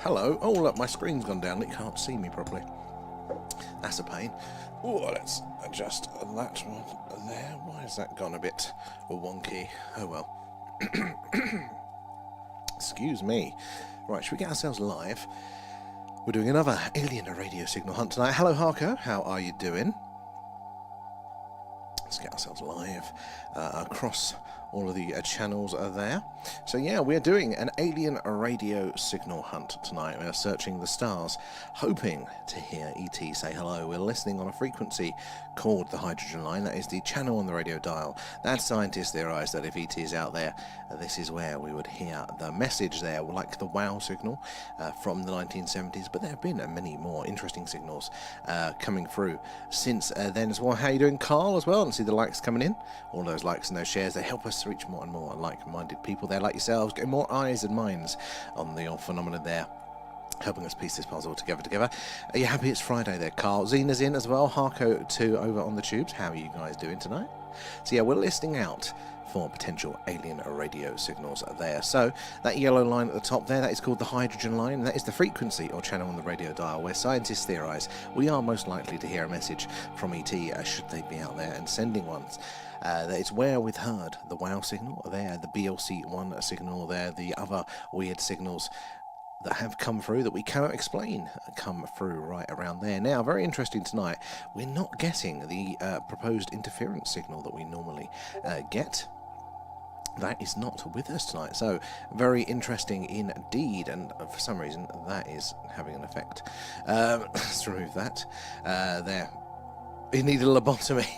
Hello. Oh, look, my screen's gone down. It can't see me properly. That's a pain. Oh, let's adjust that one there. Why has that gone a bit wonky? Oh, well. Excuse me. Right, should we get ourselves live? We're doing another alien radio signal hunt tonight. Hello, Harko. How are you doing? Let's get ourselves live across all of the channels are there. So yeah, we're doing an alien radio signal hunt tonight. We're searching the stars, hoping to hear ET say hello. We're listening on a frequency called the hydrogen line. That is the channel on the radio dial. That scientists theorize that if ET is out there, this is where we would hear the message there, like the WOW signal from the 1970s. But there have been many more interesting signals coming through since then as well. How are you doing, Carl, as well? And see the likes coming in. All those likes and those shares, they help us reach more and more like-minded people there like yourselves, getting more eyes and minds on the phenomena there, helping us piece this puzzle together. Are you happy it's Friday there, Carl? Zena's in as well. Harko too over on the tubes. How are you guys doing tonight? So yeah, we're listing out for potential alien radio signals there. So that yellow line at the top there, that is called the hydrogen line. That is the frequency or channel on the radio dial where scientists theorize we are most likely to hear a message from ET should they be out there and sending ones. It's where we've heard the WOW signal there, the BLC1 signal there, the other weird signals that have come through that we cannot explain come through right around there. Now, very interesting tonight, we're not getting the proposed interference signal that we normally get. That is not with us tonight, so very interesting indeed, and for some reason that is having an effect. Let's remove that. There. He needed a lobotomy.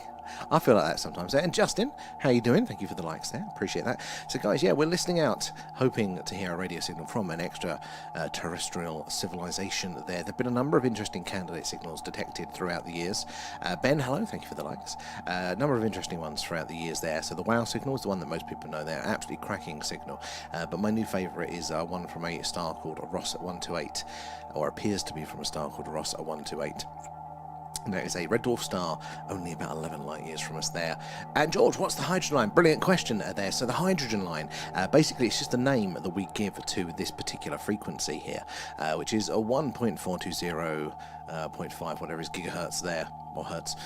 I feel like that sometimes there. And Justin, how you doing? Thank you for the likes there. Appreciate that. So guys, yeah, we're listening out, hoping to hear a radio signal from an extraterrestrial civilization there. There have been a number of interesting candidate signals detected throughout the years. Ben, hello. Thank you for the likes. A number of interesting ones throughout the years there. So the WOW signal is the one that most people know there. Absolutely cracking signal. But my new favourite is one from a star called Ross at 128, or appears to be from a star called Ross at 128. There is a red dwarf star only about 11 light years from us there. And George, what's the hydrogen line? Brilliant question there. So the hydrogen line, basically it's just a name that we give to this particular frequency here, which is a 1.420.5 whatever is gigahertz there, or hertz,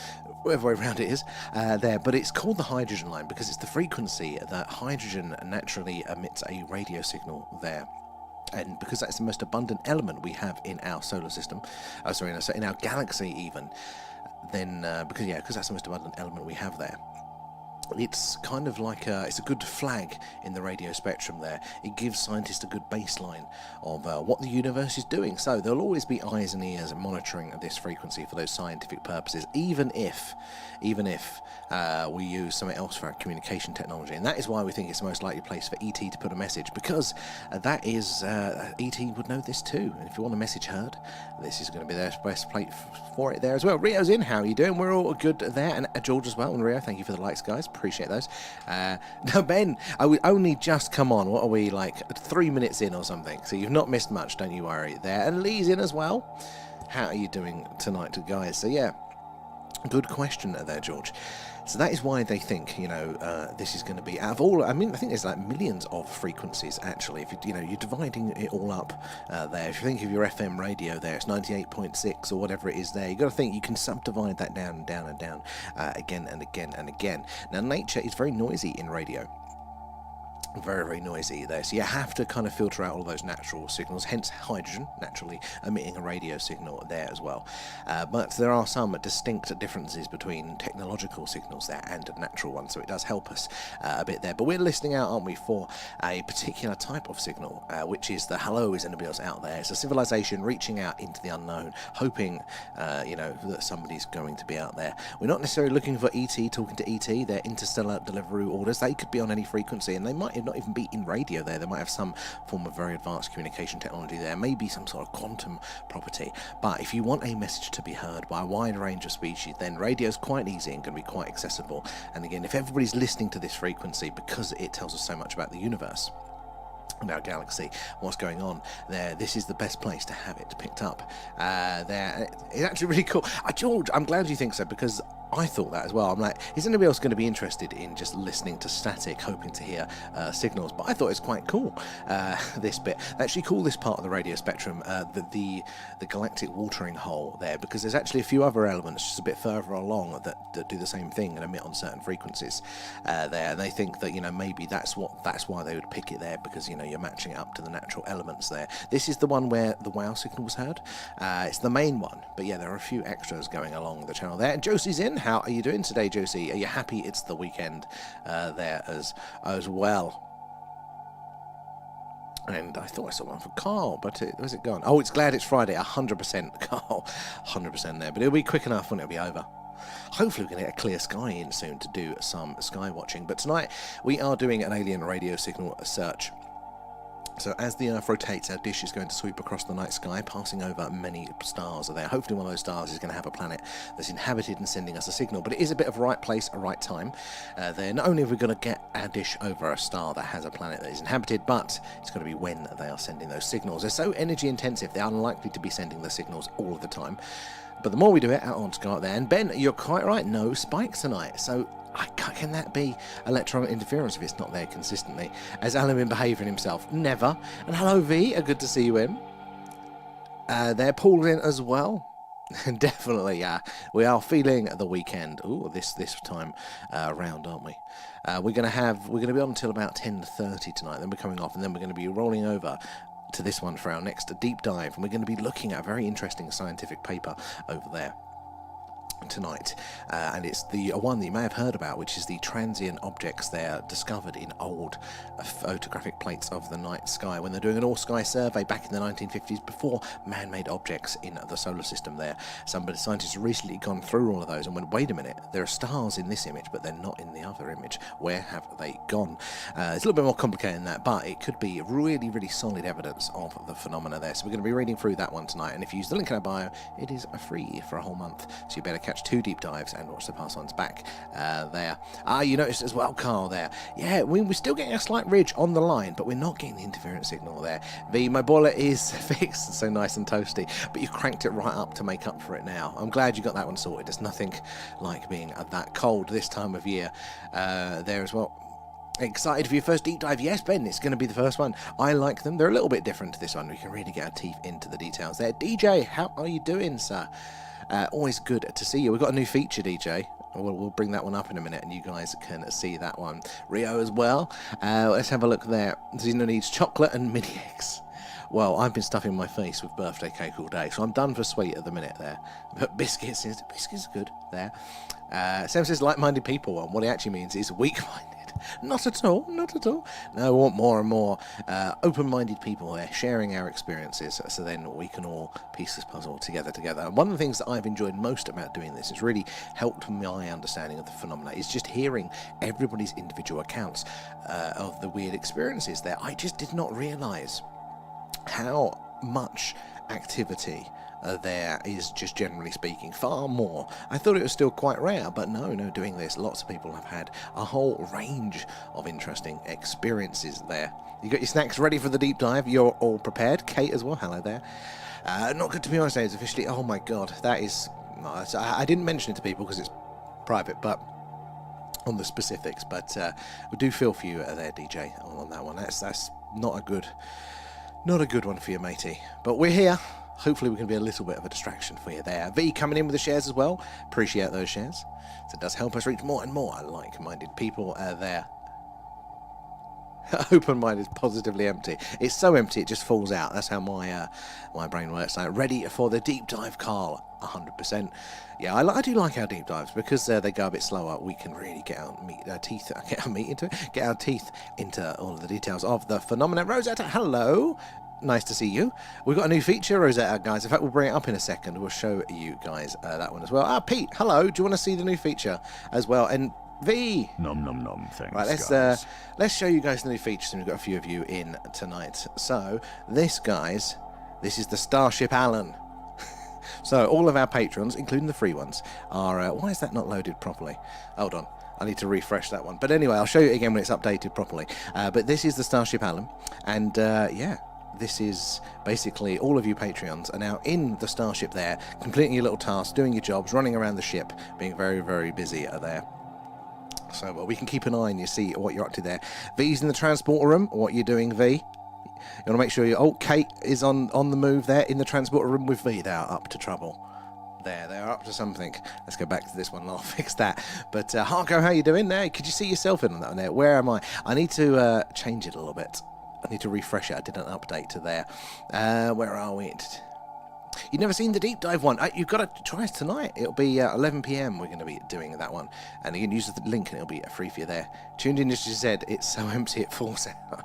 whatever way around it is there. But it's called the hydrogen line because it's the frequency that hydrogen naturally emits a radio signal there. And because that's the most abundant element we have in our solar system, in our galaxy even, then because that's the most abundant element we have there, it's kind of like it's a good flag in the radio spectrum there. It gives scientists a good baseline of what the universe is doing. So there'll always be eyes and ears monitoring this frequency for those scientific purposes, even if we use something else for our communication technology. And that is why we think it's the most likely place for ET to put a message, because that is ET would know this too. And if you want a message heard, this is going to be their best place for it there as well. Rio's in. How are you doing? We're all good there. And George as well. And Rio, thank you for the likes, guys. Appreciate those. Now, Ben, I would only just come on. What are we, like 3 minutes in or something? So you've not missed much, don't you worry there. And Lee's in as well. How are you doing tonight, guys? So yeah, good question there, George. So that is why they think, this is going to be out of all. I mean, I think there's like millions of frequencies actually. If you're dividing it all up there. If you think of your FM radio there, it's 98.6 or whatever it is there. You've got to think you can subdivide that down and down and down again and again and again. Now, nature is very noisy in radio. Very, very noisy there. So you have to kind of filter out all those natural signals, hence hydrogen naturally emitting a radio signal there as well. But there are some distinct differences between technological signals there and natural ones, so it does help us a bit there. But we're listening out, aren't we, for a particular type of signal, which is the hello, is anybody else out there? It's a civilization reaching out into the unknown, hoping, that somebody's going to be out there. We're not necessarily looking for ET, talking to ET, their interstellar delivery orders. They could be on any frequency, and they might not even be in radio there. They might have some form of very advanced communication technology there, maybe some sort of quantum property. But if you want a message to be heard by a wide range of species, then radio is quite easy and going to be quite accessible. And again, if everybody's listening to this frequency, because it tells us so much about the universe and our galaxy, what's going on there, this is the best place to have it picked up there. It's actually really cool. George, I'm glad you think so, because I thought that as well. I'm like, is anybody else going to be interested in just listening to static, hoping to hear signals? But I thought it's quite cool, this bit. They actually call this part of the radio spectrum the galactic watering hole there, because there's actually a few other elements just a bit further along that do the same thing and emit on certain frequencies there. And they think that, you know, maybe that's why they would pick it there, because, you know, you're matching it up to the natural elements there. This is the one where the wow signal was heard. It's the main one, but yeah, there are a few extras going along the channel there. Josie's in. How are you doing today, Josie? Are you happy it's the weekend there as well? And I thought I saw one for Carl, but where's it gone? Oh, it's glad it's Friday. 100% Carl. 100% there. But it'll be quick enough when it'll be over. Hopefully we're going to get a clear sky in soon to do some sky watching. But tonight we are doing an alien radio signal search. So as the Earth rotates, our dish is going to sweep across the night sky, passing over many stars there. Hopefully one of those stars is going to have a planet that's inhabited and sending us a signal. But it is a bit of right place, a right time. There, not only are we going to get our dish over a star that has a planet that is inhabited, but it's going to be when they are sending those signals. They're so energy intensive, they're unlikely to be sending the signals all of the time. But the more we do it, out on to go out there. And Ben, you're quite right, no spikes tonight. So can that be electronic interference if it's not there consistently? Has Alan been behaving himself? Never. And hello V, good to see you in. They're pulled in as well. Definitely, yeah. We are feeling the weekend. Ooh, this time round, aren't we? We're going to be on until about 10:30 tonight. Then we're coming off, and then we're going to be rolling over to this one for our next deep dive, and we're going to be looking at a very interesting scientific paper over there tonight, and it's the one that you may have heard about, which is the transient objects there discovered in old photographic plates of the night sky when they're doing an all-sky survey back in the 1950s, before man-made objects in the solar system there. Some scientists have recently gone through all of those and went, wait a minute, there are stars in this image but they're not in the other image. Where have they gone? It's a little bit more complicated than that, but it could be really, really solid evidence of the phenomena there. So we're going to be reading through that one tonight, and if you use the link in our bio, it is free for a whole month, so you better catch 2 deep dives and watch the pass ons back there. You noticed as well, Carl, there. Yeah, we're still getting a slight ridge on the line, but we're not getting the interference signal there. My boiler is fixed, so nice and toasty, but you cranked it right up to make up for it now. I'm glad you got that one sorted. There's nothing like being that cold this time of year there as well. Excited for your first deep dive? Yes, Ben, it's going to be the first one. I like them. They're a little bit different to this one. We can really get our teeth into the details there. DJ, how are you doing, sir? Always good to see you. We've got a new feature, DJ. We'll bring that one up in a minute, and you guys can see that one. Rio as well. Let's have a look there. Zeno needs chocolate and mini eggs. Well, I've been stuffing my face with birthday cake all day, so I'm done for sweet at the minute there. But biscuits are good there. Sam says like-minded people, and what it actually means is weak-minded. Not at all, not at all. No, I want more and more open-minded people there sharing our experiences, so then we can all piece this puzzle together. And one of the things that I've enjoyed most about doing this, has really helped my understanding of the phenomena, is just hearing everybody's individual accounts of the weird experiences there. I just did not realise how much activity there is, just generally speaking, far more. I thought it was still quite rare, but no, doing this, lots of people have had a whole range of interesting experiences there. You got your snacks ready for the deep dive? You're all prepared? Kate as well, hello there. Not good to be honest, it's officially, oh my god, that is, I didn't mention it to people because it's private, but on the specifics, but we do feel for you there, DJ, on that one. That's not a good one for you, matey, but we're here. Hopefully we can be a little bit of a distraction for you there. V coming in with the shares as well. Appreciate those shares. So it does help us reach more and more like-minded people there. Open-minded, positively empty. It's so empty it just falls out. That's how my brain works. Like, ready for the deep dive, Carl. 100%. Yeah, I do like our deep dives because they go a bit slower. We can really get our teeth into all of the details of the phenomena. Rosetta, hello. Nice to see you. We've got a new feature, Rosetta, guys. In fact, we'll bring it up in a second. We'll show you guys that one as well. Pete, hello. Do you want to see the new feature as well? And V. Nom nom nom. Thanks. Right, let's show you guys the new features, and we've got a few of you in tonight. So this, guys, this is the Starship Alan. So all of our patrons, including the free ones, are. Why is that not loaded properly? Hold on. I need to refresh that one. But anyway, I'll show you again when it's updated properly. But this is the Starship Alan, and yeah. this is basically all of you Patreons are now in the starship there, completing your little tasks, doing your jobs, running around the ship, being very, very busy there. So we can keep an eye on you, see what you're up to there. V's in the transporter room. What are you doing, V? You want to make sure you... Oh, Kate is on the move there in the transporter room with V. They are up to trouble. There, they are up to something. Let's go back to this one and I'll fix that. But, Harko, how you doing now? Could you see yourself in on that one there? Where am I? I need to change it a little bit. I need to refresh it. I did an update to there. Where are we? You've never seen the deep dive one. You've got to try it tonight. It'll be 11 PM. We're going to be doing that one. And you can use the link and it'll be free for you there. Tuned in, as you said, it's so empty it falls out.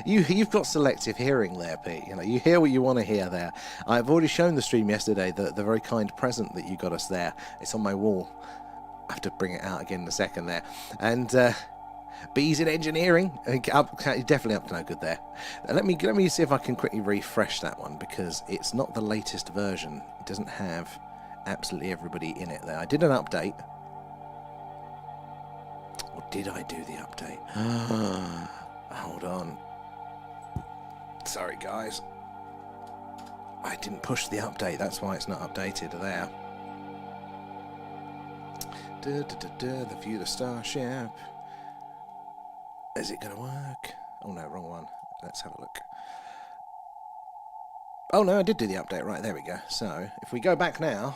You've got selective hearing there, Pete. You know, you hear what you want to hear there. I've already shown the stream yesterday, the very kind present that you got us there. It's on my wall. I have to bring it out again in a second there. And B's in engineering. Definitely up to no good there. Let me see if I can quickly refresh that one, because it's not the latest version. It doesn't have absolutely everybody in it there. I did an update. Or did I do the update? Hold on. Sorry, guys. I didn't push the update. That's why it's not updated there. The view the starship. Is it going to work? Oh no, wrong one. Let's have a look. Oh no, I did do the update. Right, there we go. So, if we go back now,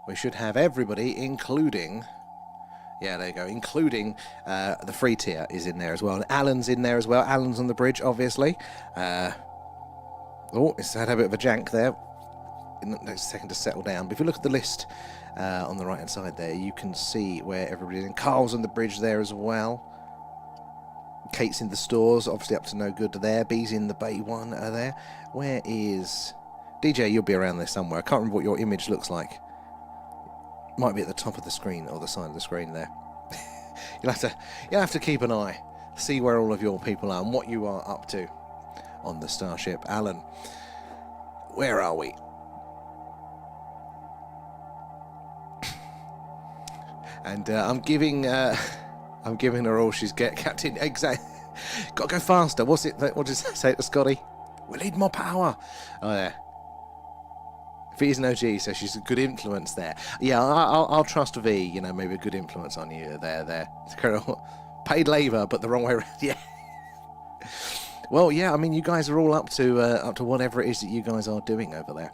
we should have everybody, including... Yeah, there you go. Including the free tier is in there as well. And Alan's in there as well. Alan's on the bridge, obviously. Oh, it's had a bit of a jank there. In the next second to settle down. But if you look at the list on the right-hand side there, you can see where everybody's in. Carl's on the bridge there as well. Kate's in the stores, obviously up to no good there. B's in the bay one there. Where is... DJ, you'll be around there somewhere. I can't remember what your image looks like. Might be at the top of the screen or the side of the screen there. You'll have to keep an eye, see where all of your people are and what you are up to on the starship. Alan, where are we? And I'm giving her all she's get, Captain. Exactly. Got to go faster. What's it? What does it say to Scotty? We need more power. Oh yeah. V's an OG, so she's a good influence there. Yeah, I'll trust V. You know, maybe a good influence on you there. Paid labour, but the wrong way around. Yeah. Well, yeah. I mean, you guys are all up to whatever it is that you guys are doing over there.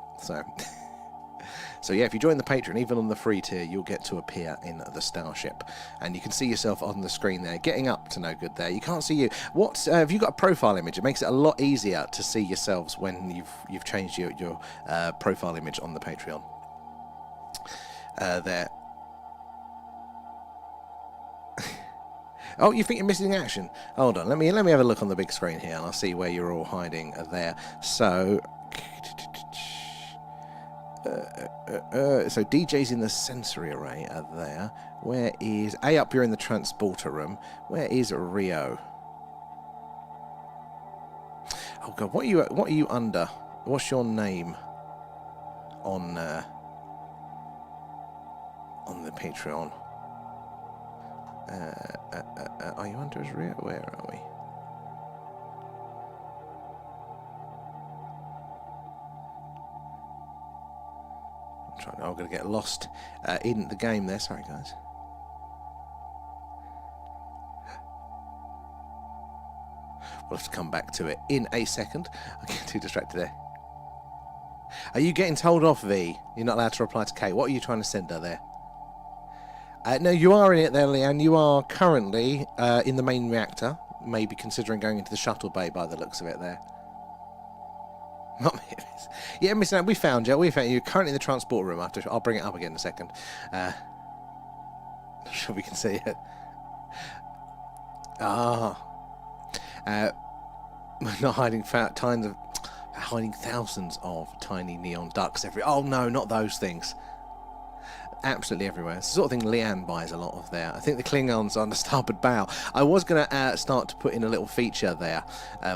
So yeah, if you join the Patreon, even on the free tier, you'll get to appear in the starship, and you can see yourself on the screen there, getting up to no good there. You can't see you. What have you got a profile image? It makes it a lot easier to see yourselves when you've changed your profile image on the Patreon. There. Oh, you think you're missing action? Hold on, let me have a look on the big screen here, and I'll see where you're all hiding there. So DJ's in the sensory array there. Where is A? Up, you're in the transporter room. Where is Rio? Oh god, what are you under? What's your name on the Patreon? Are you under as Rio? Where are we? I'm going to get lost in the game there. Sorry, guys. We'll have to come back to it in a second. I get too distracted there. Are you getting told off, V? You're not allowed to reply to Kate. What are you trying to send her there? No, you are in it there, Leanne. You are currently in the main reactor. Maybe considering going into the shuttle bay by the looks of it there. Not me. Yeah, Miss Nat, we found you. You're currently in the transport room. I'll bring it up again in a second. Not sure we can see it. Not hiding thousands of tiny neon ducks every. Oh no, not those things. Absolutely everywhere. It's the sort of thing Leanne buys a lot of there. I think the Klingons on the starboard bow. I was going to start to put in a little feature there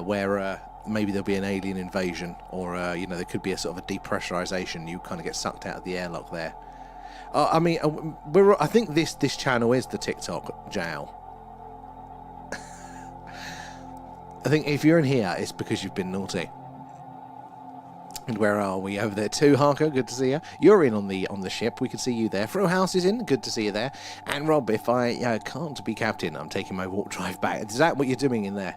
where maybe there'll be an alien invasion, or there could be a sort of a depressurization. You kind of get sucked out of the airlock there. I mean, I think this channel is the TikTok jail. I think if you're in here, it's because you've been naughty. And where are we? Over there too, Harker. Good to see you. You're in on the ship. We can see you there. Frohouse is in. Good to see you there. And Rob, if I can't be captain, I'm taking my warp drive back. Is that what you're doing in there?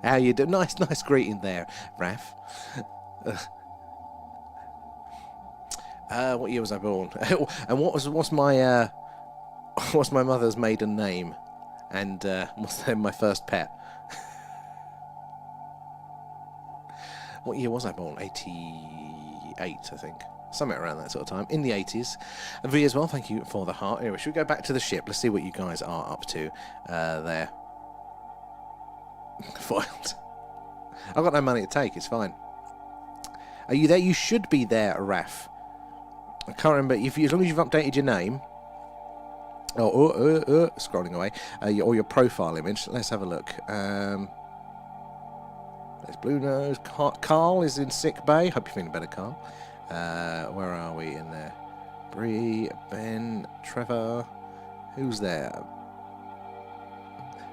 How you doing? Nice greeting there, Raf. What year was I born? And what's my mother's maiden name? And what's my first pet? What year was I born? 88, I think. Somewhere around that sort of time. In the 80s. And V as well, thank you for the heart. Anyway, should we go back to the ship? Let's see what you guys are up to there. Foiled. I've got no money to take, it's fine. Are you there? You should be there, Raf. I can't remember. As long as you've updated your name. Scrolling away. Or your profile image. Let's have a look. There's Blue Nose. Carl is in sick bay. Hope you're feeling better, Carl. Where are we in there? Bree, Ben, Trevor. Who's there?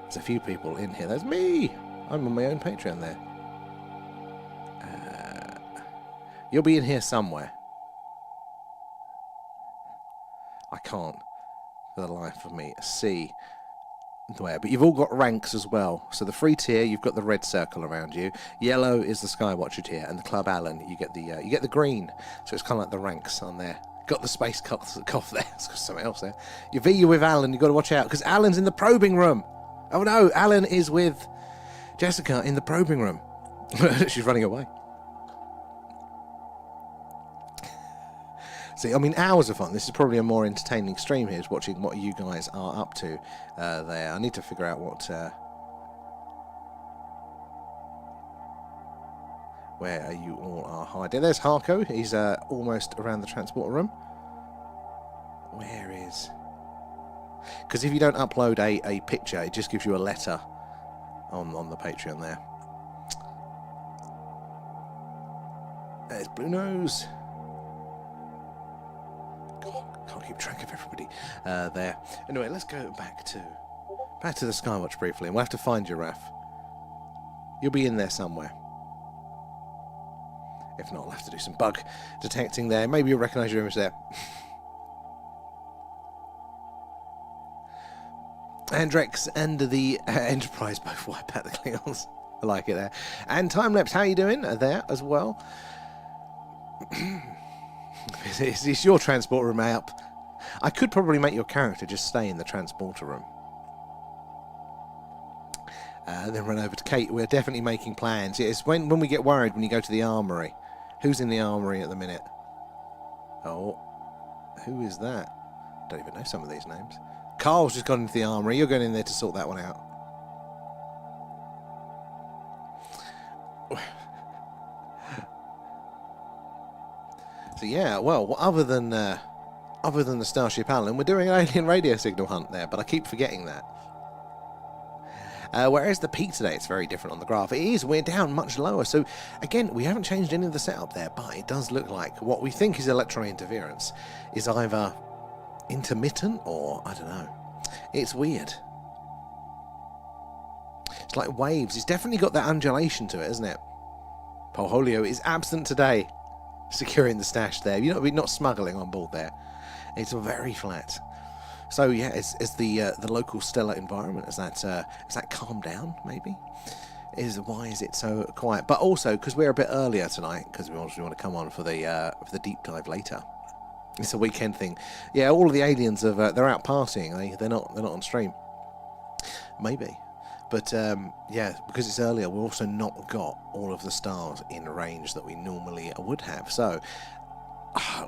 There's a few people in here. There's me. I'm on my own Patreon there. You'll be in here somewhere. I can't, for the life of me, see where. But you've all got ranks as well. So the free tier, you've got the red circle around you. Yellow is the Skywatcher tier, and the Club Alan, you get the green. So it's kind of like the ranks on there. Got the space cough there. It's got something else there. You're with Alan. You've got to watch out because Alan's in the probing room. Oh no, Alan is with Jessica in the probing room. She's running away. See, I mean, hours of fun. This is probably a more entertaining stream here, is watching what you guys are up to there. I need to figure out what... where you all are hiding. There's Harko. He's almost around the transporter room. Where is... Because if you don't upload a picture, it just gives you a letter on the Patreon there. There's Blue Nose. Can't keep track of everybody there. Anyway, let's go back to the Skywatch briefly, and we'll have to find you, Raf. You'll be in there somewhere. If not, I'll have to do some bug detecting there. Maybe you'll recognise your image there. Andrex and the Enterprise both wipe out the Klingons. I like it there. And Timelapse, how you doing there as well? It's your transporter room up. I could probably make your character just stay in the transporter room. Then run over to Kate. We're definitely making plans. It's when we get worried when you go to the armory. Who's in the armory at the minute? Oh, who is that? Don't even know some of these names. Carl's just gone into the armory. You're going in there to sort that one out. So yeah, well, other than the Starship Alan, we're doing an alien radio signal hunt there, but I keep forgetting that. Whereas the peak today, it's very different on the graph. It is, we're down much lower. So again, we haven't changed any of the setup there, but it does look like what we think is electron interference is either intermittent or, I don't know. It's weird. It's like waves. It's definitely got that undulation to it, isn't it? Polholio is absent today. Securing the stash there. You're not smuggling on board there. It's very flat. So yeah, it's the local stellar environment. Is that calmed down? Maybe. Why is it so quiet? But also because we're a bit earlier tonight, because we want to come on for the deep dive later. It's a weekend thing. Yeah, all of the aliens they're out partying. They're not on stream. Maybe. But yeah, because it's earlier, we've also not got all of the stars in range that we normally would have. So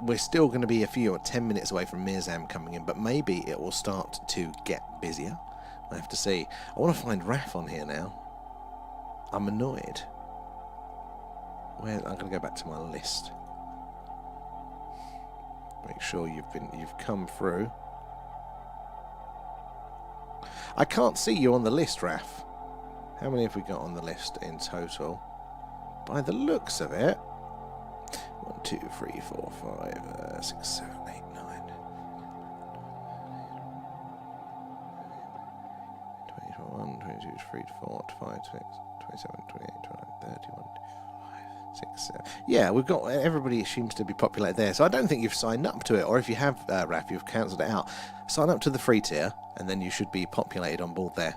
we're still going to be a few or 10 minutes away from Mirzam coming in, but maybe it will start to get busier. I have to see. I want to find Raf on here now. I'm annoyed. I'm going to go back to my list. Make sure you've come through. I can't see you on the list, Raf. How many have we got on the list in total? By the looks of it, 1, 2, 3, 4, 5, 6, 7, 8, 9, 21, 22, 3 to 4 to 5 to 6, 27, 28, 29, 31, 6, 7. Yeah, we've got everybody seems to be populated there. So I don't think you've signed up to it, or if you have, Raf, you've cancelled it out. Sign up to the free tier, and then you should be populated on board there.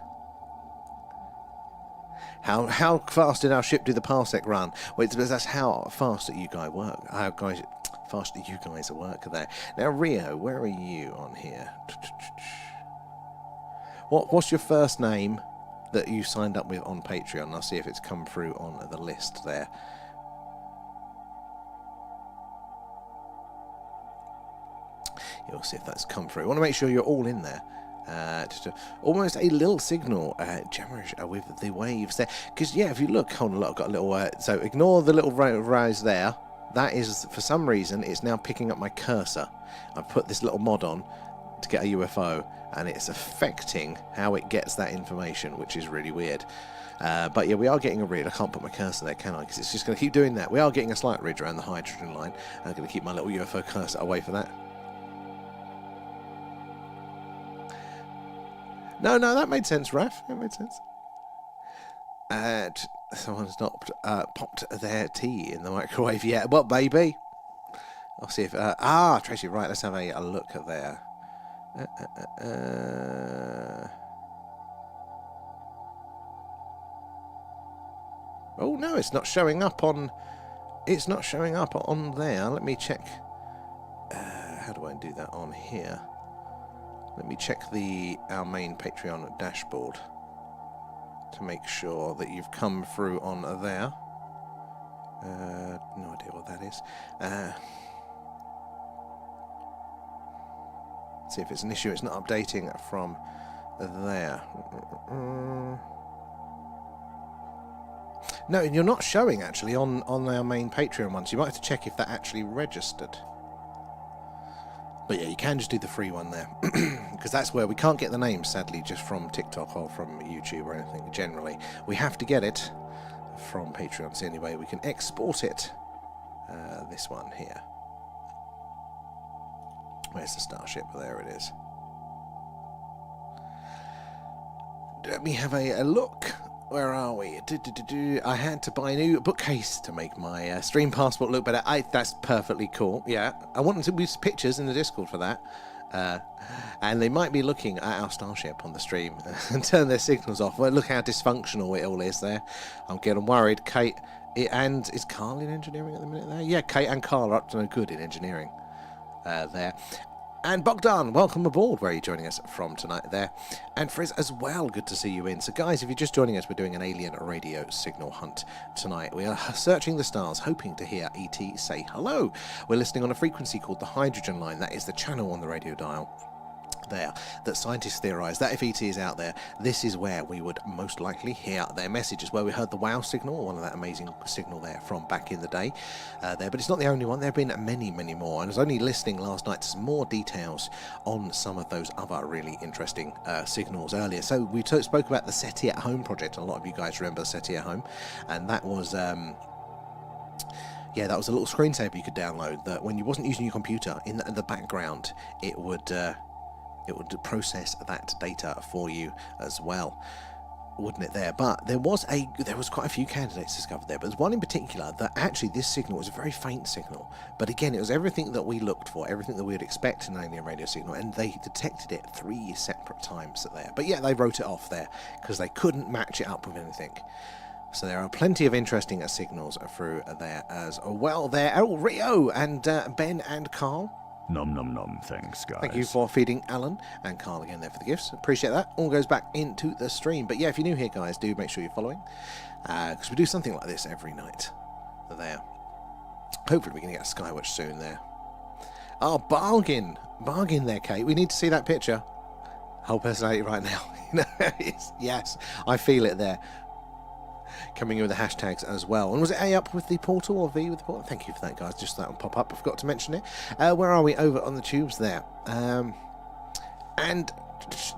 How fast did our ship do the parsec run? Well, that's how fast that you guys work. Fast that you guys work there. Now, Rio, where are you on here? What's your first name that you signed up with on Patreon? I'll see if it's come through on the list there. You'll see if that's come through. I want to make sure you're all in there. Almost a little signal, gibberish with the waves there. Because, yeah, if you look, hold on, I've got a little... so ignore the little rise there. That is, for some reason, it's now picking up my cursor. I've put this little mod on to get a UFO, and it's affecting how it gets that information, which is really weird. But, yeah, we are getting a ridge. I can't put my cursor there, can I? Because it's just going to keep doing that. We are getting a slight ridge around the hydrogen line. I'm going to keep my little UFO cursor away from that. No, that made sense, Raf. That made sense. Someone's not popped their tea in the microwave yet. Well, baby. I'll see if... Tracy, right, let's have a look at there. Oh, no, it's not showing up on... It's not showing up on there. Let me check. How do I do that on here? Let me check our main Patreon dashboard to make sure that you've come through on there. No idea what that is. See if it's an issue. It's not updating from there. No, you're not showing actually on our main Patreon one, so you might have to check if that actually registered. But yeah, you can just do the free one there, because that's where we can't get the names, sadly, just from TikTok or from YouTube or anything, generally. We have to get it from Patreon, so anyway, we can export it. This one here. Where's the starship? There it is. Let me have a look. Where are we? I had to buy a new bookcase to make my stream passport look better. That's perfectly cool. Yeah, I want to use pictures in the Discord for that. And they might be looking at our starship on the stream and turn their signals off. Well, look how dysfunctional it all is there. I'm getting worried. Kate, and is Carl in engineering at the minute there? Yeah, Kate and Carl are up to no good in engineering there. And Bogdan, welcome aboard. Where are you joining us from tonight there? And Frizz as well, good to see you in. So guys, if you're just joining us, we're doing an alien radio signal hunt tonight. We are searching the stars, hoping to hear ET say hello. We're listening on a frequency called the hydrogen line. That is the channel on the radio dial there that scientists theorize that if ET is out there, this is where we would most likely hear their messages. Where we heard the WOW signal, one of that amazing signal there from back in the day there, but it's not the only one. There have been many more, and I was only listening last night to some more details on some of those other really interesting signals earlier. So we spoke about the SETI at Home project. A lot of you guys remember SETI at Home, and that was yeah, that was a little screensaver you could download that when you wasn't using your computer, in the background it would process that data for you as well, wouldn't it there? But there was quite a few candidates discovered there, but there's one in particular that actually this signal was a very faint signal, but again it was everything that we looked for, everything that we would expect in an alien radio signal, and they detected it 3 separate times there. But yeah, they wrote it off there because they couldn't match it up with anything. So there are plenty of interesting signals through there as well there. Oh, Rio and Ben and Carl. Nom nom nom, thanks guys. Thank you for feeding Alan and Carl again there for the gifts. Appreciate that. All goes back into the stream. But yeah, if you're new here guys, do make sure you're following, because we do something like this every night there. Hopefully we're going to get a skywatch soon there. Oh, bargain there, Kate. We need to see that picture. Whole personality right now. Yes, I feel it there. Coming in with the hashtags as well. And was it A up with the portal or V with the portal? Thank you for that, guys. Just that will pop up. I forgot to mention it. Where are we? Over on the tubes there. And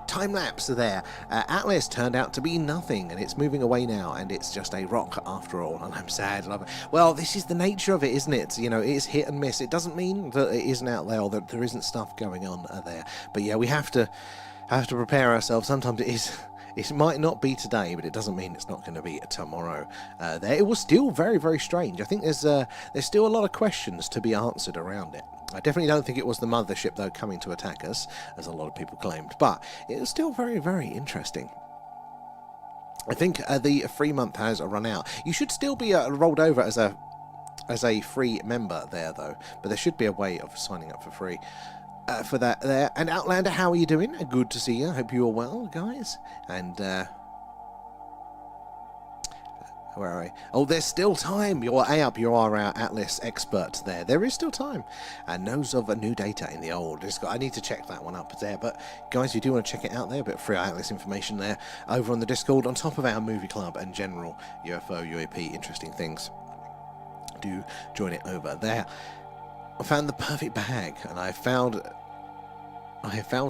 time-lapse there. Atlas turned out to be nothing, and it's moving away now, and it's just a rock after all, and I'm sad. Well, this is the nature of it, isn't it? You know, it's hit and miss. It doesn't mean that it isn't out there or that there isn't stuff going on there. But yeah, we have to prepare ourselves. Sometimes It might not be today, but it doesn't mean it's not going to be tomorrow. There, it was still very, very strange. I think there's still a lot of questions to be answered around it. I definitely don't think it was the mothership, though, coming to attack us, as a lot of people claimed. But it was still very, very interesting. I think the free month has run out. You should still be rolled over as a free member there, though. But there should be a way of signing up for free. For that there. And Outlander, how are you doing? Good to see you. Hope you're well, guys. And where are we? Oh, there's still time. You're up. You are our Atlas expert there. There is still time. And knows of new data in the old. I need to check that one up there. But guys, you do want to check it out there. A bit of free Atlas information there over on the Discord, on top of our movie club and general UFO, UAP, interesting things. Do join it over there. I found the perfect bag, and I have failed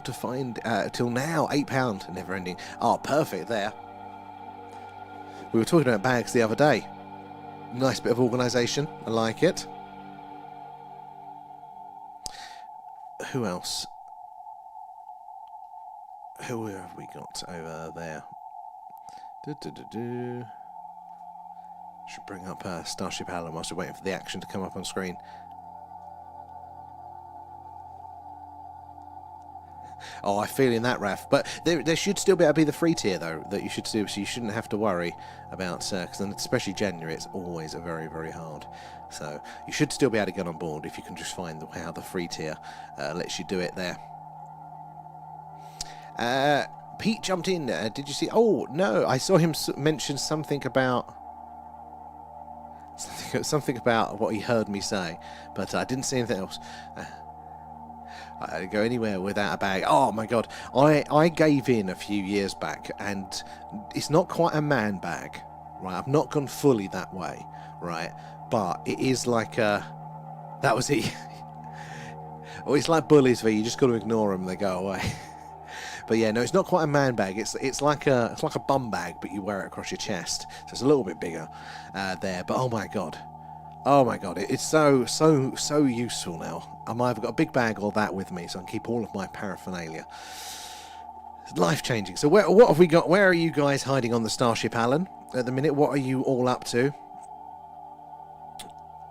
to find till now £8, never ending. Oh, perfect there. We were talking about bags the other day. Nice bit of organisation. I like it. Who else? Who have we got over there? Should bring up Starship Alan whilst we're waiting for the action to come up on screen. Oh, I'm feeling that, Raf. But there should still be able to be the free tier, though, that you should do, so you shouldn't have to worry about, because especially January, it's always very, very hard. So you should still be able to get on board if you can just find how the free tier lets you do it there. Pete jumped in. Did you see? Oh, no, I saw him mention something about what he heard me say, but I didn't see anything else. I go anywhere without a bag. Oh my god, I gave in a few years back, and it's not quite a man bag, right? I've not gone fully that way, right? But it is like that was it. Well, it's like bullies where you just got to ignore them, they go away. But yeah, no, it's not quite a man bag. It's like a bum bag, but you wear it across your chest, so it's a little bit bigger there. But oh my god, it's so useful now. I've either got a big bag or that with me, so I can keep all of my paraphernalia. It's life-changing. So what have we got? Where are you guys hiding on the Starship, Alan? At the minute, what are you all up to?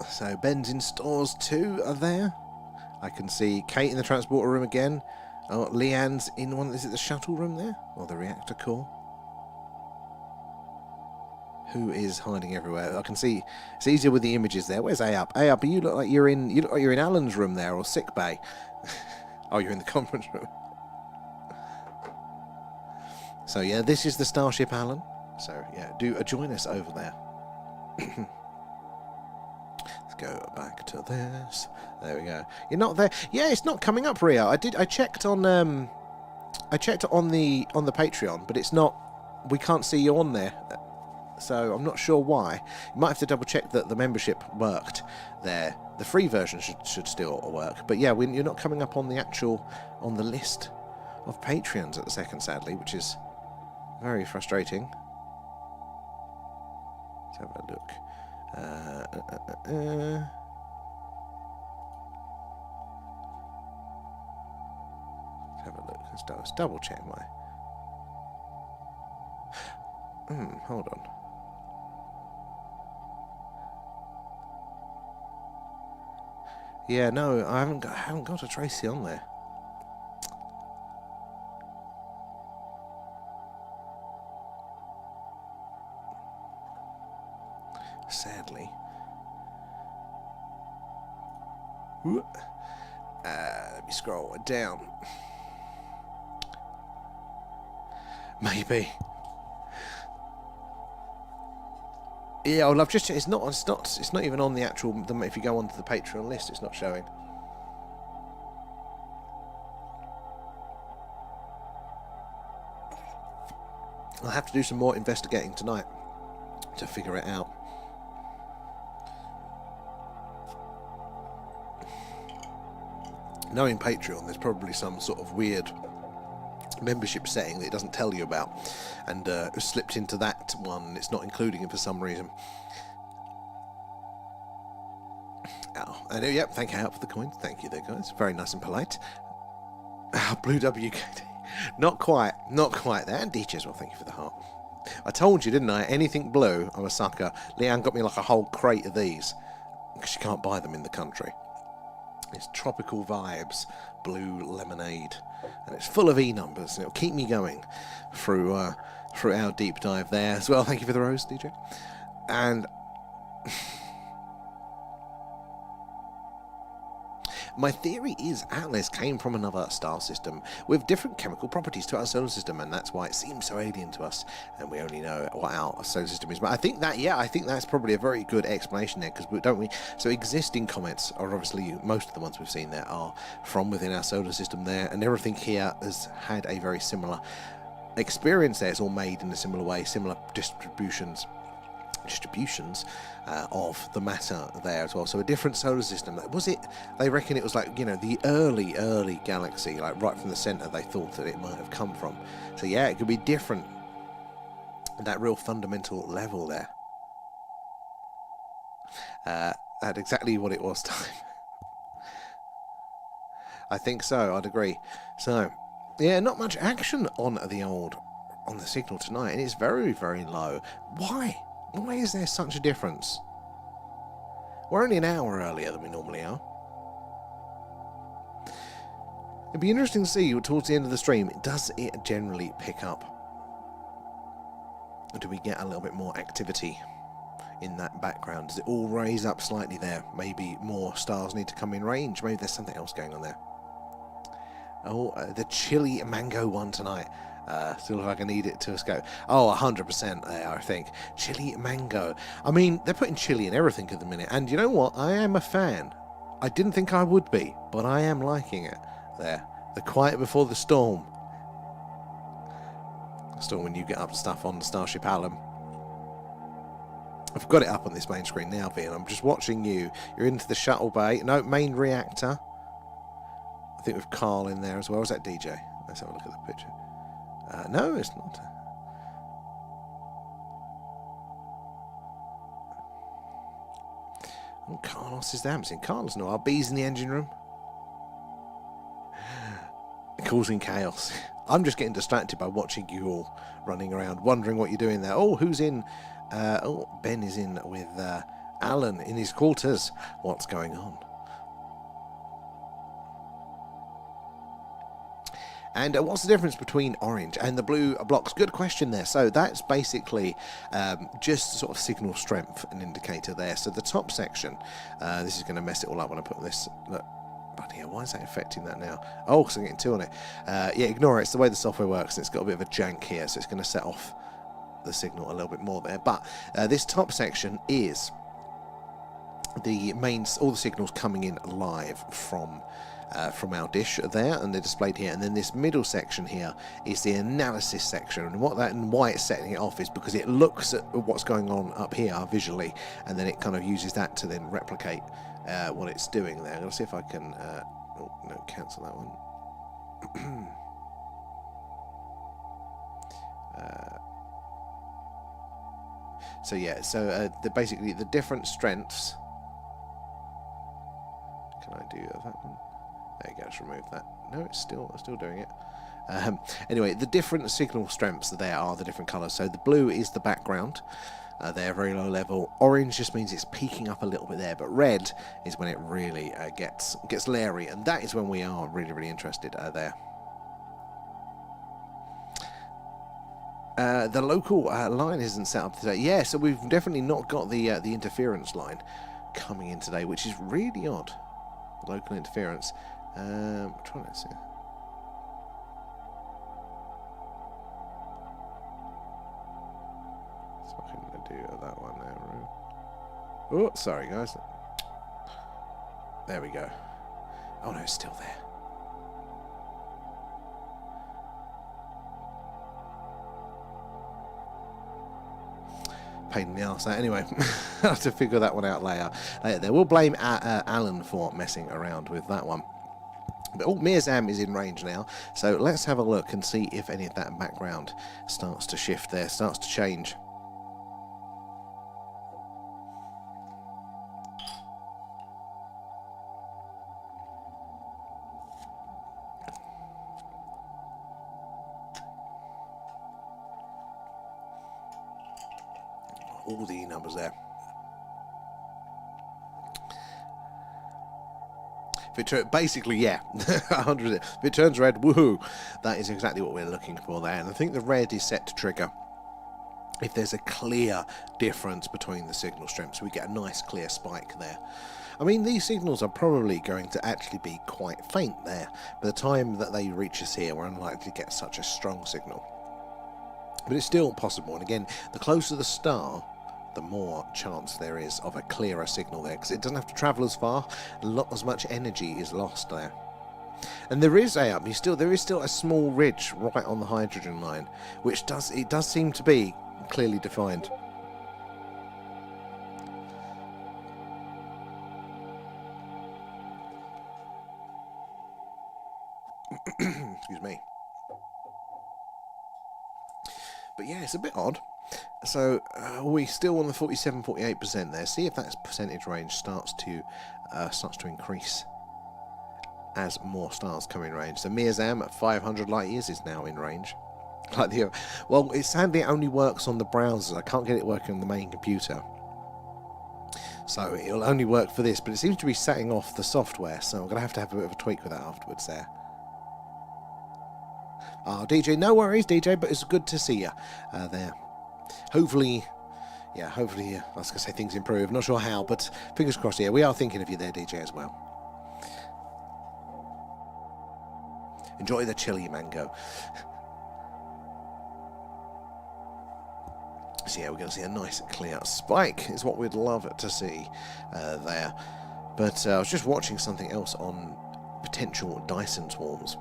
So Ben's in stores too. Are there? I can see Kate in the transporter room again. Oh, Leanne's in one. Is it the shuttle room there, or the reactor core? Who is hiding everywhere? I can see. It's easier with the images there. Where's A-Up? A-Up, you look like you're in. You look like you're in Alan's room there, or sick bay. Oh, you're in the conference room. So yeah, this is the Starship, Alan. So yeah, do join us over there. Let's go back to this. There we go. You're not there. Yeah, it's not coming up, Rio. I checked on the Patreon, but it's not. We can't see you on there. So I'm not sure why. You might have to double check that the membership worked there. The free version should still work. But yeah, you're not coming up on the list of Patreons at the second, sadly, which is very frustrating. Let's have a look. Let's have a look. Let's double check my. Hold on. Yeah, no, I haven't got a Tracy on there. Sadly. Let me scroll down. Maybe. Yeah, well, I've just. It's not even on the actual. If you go onto the Patreon list, it's not showing. I'll have to do some more investigating tonight to figure it out. Knowing Patreon, there's probably some sort of weird membership setting that it doesn't tell you about, and it slipped into that one, and it's not including it for some reason. Oh, I know. Yep, thank you for the coin. Thank you there, guys. Very nice and polite. Blue WKD. Not quite. Not quite there. And DJ as well, thank you for the heart. I told you, didn't I? Anything blue, I'm a sucker. Leanne got me like a whole crate of these, because you can't buy them in the country. It's tropical vibes, blue lemonade. And it's full of E numbers, and it'll keep me going through our deep dive there as well. Thank you for the rose, DJ. And my theory is Atlas came from another star system with different chemical properties to our solar system, and that's why it seems so alien to us, and we only know what our solar system is. But I think that's probably a very good explanation there, because don't we? So existing comets are obviously, most of the ones we've seen there are from within our solar system there, and everything here has had a very similar experience there. It's all made in a similar way, similar distributions of the matter there as well. So a different solar system. Was it, they reckon it was like, you know, the early galaxy, like right from the center they thought that it might have come from. So yeah, it could be different at that real fundamental level there. At exactly what it was time. I think so, I'd agree. So yeah, not much action on the signal tonight, and it's very, very low. Why is there such a difference? We're only an hour earlier than we normally are. It'd be interesting to see towards the end of the stream, does it generally pick up? Or do we get a little bit more activity in that background? Does it all raise up slightly there? Maybe more stars need to come in range. Maybe there's something else going on there. Oh, the chili mango one tonight. Still like I need it to escape. Oh, 100% there, I think. Chili mango. I mean, they're putting chili in everything at the minute. And you know what? I am a fan. I didn't think I would be, but I am liking it. There. The quiet before the storm. Still, when you get up to stuff on the Starship Alum. I've got it up on this main screen now, Vian. I'm just watching you. You're into the shuttle bay. No, main reactor. I think with Carl in there as well. Is that DJ? Let's have a look at the picture. No, it's not. Oh, Carlos is there. I haven't seen Carlos. No, our bees in the engine room. Causing chaos. I'm just getting distracted by watching you all running around, wondering what you're doing there. Oh, who's in? Ben is in with Alan in his quarters. What's going on? And what's the difference between orange and the blue blocks? Good question there. So that's basically just sort of signal strength, an indicator there. So the top section, this is going to mess it all up when I put this. Look, bloody hell, why is that affecting that now? Oh, because I'm getting two on it. Yeah, ignore it. It's the way the software works. It's got a bit of a jank here, so it's going to set off the signal a little bit more there. But this top section is the main, all the signals coming in live from our dish there, and they're displayed here. And then this middle section here is the analysis section, and why it's setting it off is because it looks at what's going on up here visually, and then it kind of uses that to then replicate what it's doing there. I'm gonna see if I can oh no, cancel that one. So yeah, so basically the different strengths. Can I do that one? There you go, let's remove that. No, it's still doing it. Anyway, the different signal strengths there are the different colours. So the blue is the background. They're very low level. Orange just means it's peaking up a little bit there, but red is when it really gets leery, and that is when we are really, really interested there. The local line isn't set up today. Yeah, so we've definitely not got the interference line coming in today, which is really odd. Local interference. I'm trying to see. So I can do that one there. Oh, sorry guys. There we go. Oh no, it's still there. Pain in the arse. Anyway, I'll have to figure that one out later. We'll blame Alan for messing around with that one. But oh, Mirzam is in range now, so let's have a look and see if any of that background starts to shift there, starts to change. all the numbers there. Basically, yeah, 100%. If it turns red, woohoo! That is exactly what we're looking for there. And I think the red is set to trigger if there's a clear difference between the signal strengths. We get a nice clear spike there. I mean, these signals are probably going to actually be quite faint there. By the time that they reach us here, we're unlikely to get such a strong signal. But it's still possible. And again, the closer the star, the more chance there is of a clearer signal there, because it doesn't have to travel as far, not as much energy is lost there. And there is there is still a small ridge right on the hydrogen line, which does seem to be clearly defined. Excuse me. But yeah, it's a bit odd. So we still on the 47-48% there. See if that percentage range starts to increase as more stars come in range. So Mirzam at 500 light years is now in range. Well, it sadly only works on the browsers. I can't get it working on the main computer. So it'll only work for this, but it seems to be setting off the software. So I'm going to have a bit of a tweak with that afterwards there. Oh, DJ, no worries, DJ, but it's good to see you there. Hopefully, I was going to say things improve. Not sure how, but fingers crossed, yeah, we are thinking of you there, DJ, as well. Enjoy the chili mango. So yeah, we're going to see a nice clear spike is what we'd love to see there. But I was just watching something else on potential Dyson swarms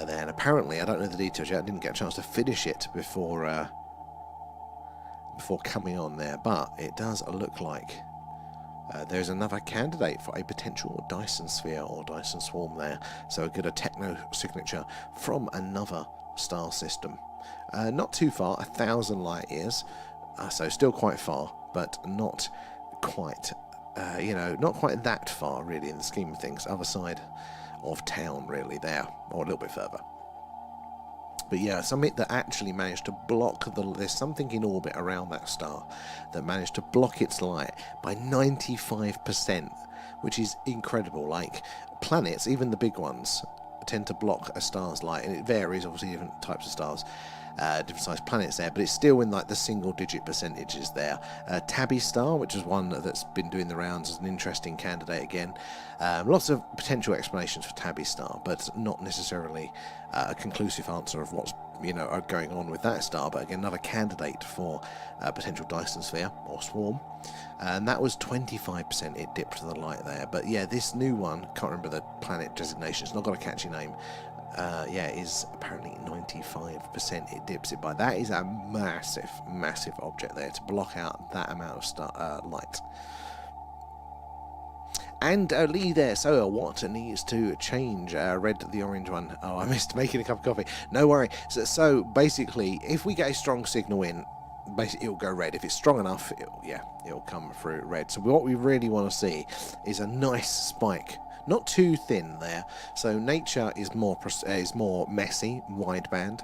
there, and apparently, I don't know the details yet, I didn't get a chance to finish it before coming on there, but it does look like there's another candidate for a potential Dyson sphere or Dyson swarm there. So get a techno signature from another star system. Not too far, 1,000 light years, so still quite far, but not quite, not quite that far really in the scheme of things. Other side of town really there, or a little bit further. But yeah, something that actually managed to block there's something in orbit around that star that managed to block its light by 95%, which is incredible. Like planets, even the big ones, tend to block a star's light, and it varies, obviously, different types of stars, different sized planets there, but it's still in like the single digit percentages there. Tabby star, which is one that's been doing the rounds, is an interesting candidate again. Lots of potential explanations for Tabby star, but not necessarily a conclusive answer of what's going on with that star. But again, another candidate for a potential Dyson sphere or swarm, and that was 25%. It dipped to the light there. But yeah, this new one, can't remember the planet designation, it's not got a catchy name. Is apparently 95%. It dips it by. That is a massive object there to block out that amount of light. And Lee there, so what needs to change? Red, the orange one. Oh, I missed making a cup of coffee. No worry. So basically, if we get a strong signal in, basically it'll go red. If it's strong enough, it'll come through red. So what we really want to see is a nice spike. Not too thin there. So nature is more messy, wideband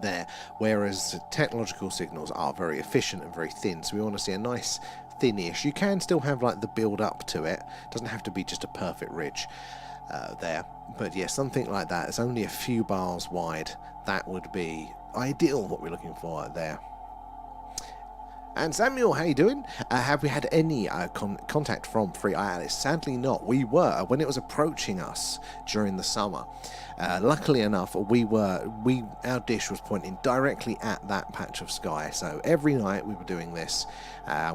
there, whereas technological signals are very efficient and very thin. So we want to see a nice thin-ish. You can still have like the build up to it. Doesn't have to be just a perfect ridge there. But yeah, something like that. It's only a few bars wide. That would be ideal. What we're looking for there. And Samuel, how you doing? Have we had any contact from Free Atlas? Sadly not. We were when it was approaching us during the summer. Luckily enough, our dish was pointing directly at that patch of sky. So every night we were doing this,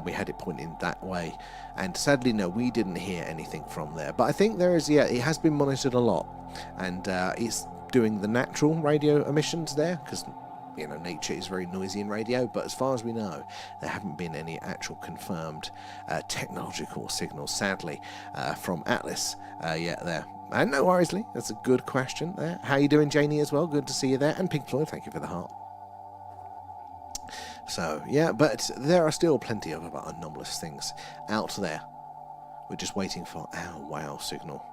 we had it pointing that way. And sadly, no, we didn't hear anything from there. But I think there is, it has been monitored a lot, and it's doing the natural radio emissions there because. Nature is very noisy in radio, but as far as we know, there haven't been any actual confirmed technological signals, sadly, from Atlas yet there. And no worries, Lee. That's a good question there. How you doing, Janie, as well? Good to see you there. And Pink Floyd, thank you for the heart. So, yeah, but there are still plenty of anomalous things out there. We're just waiting for our wow signal.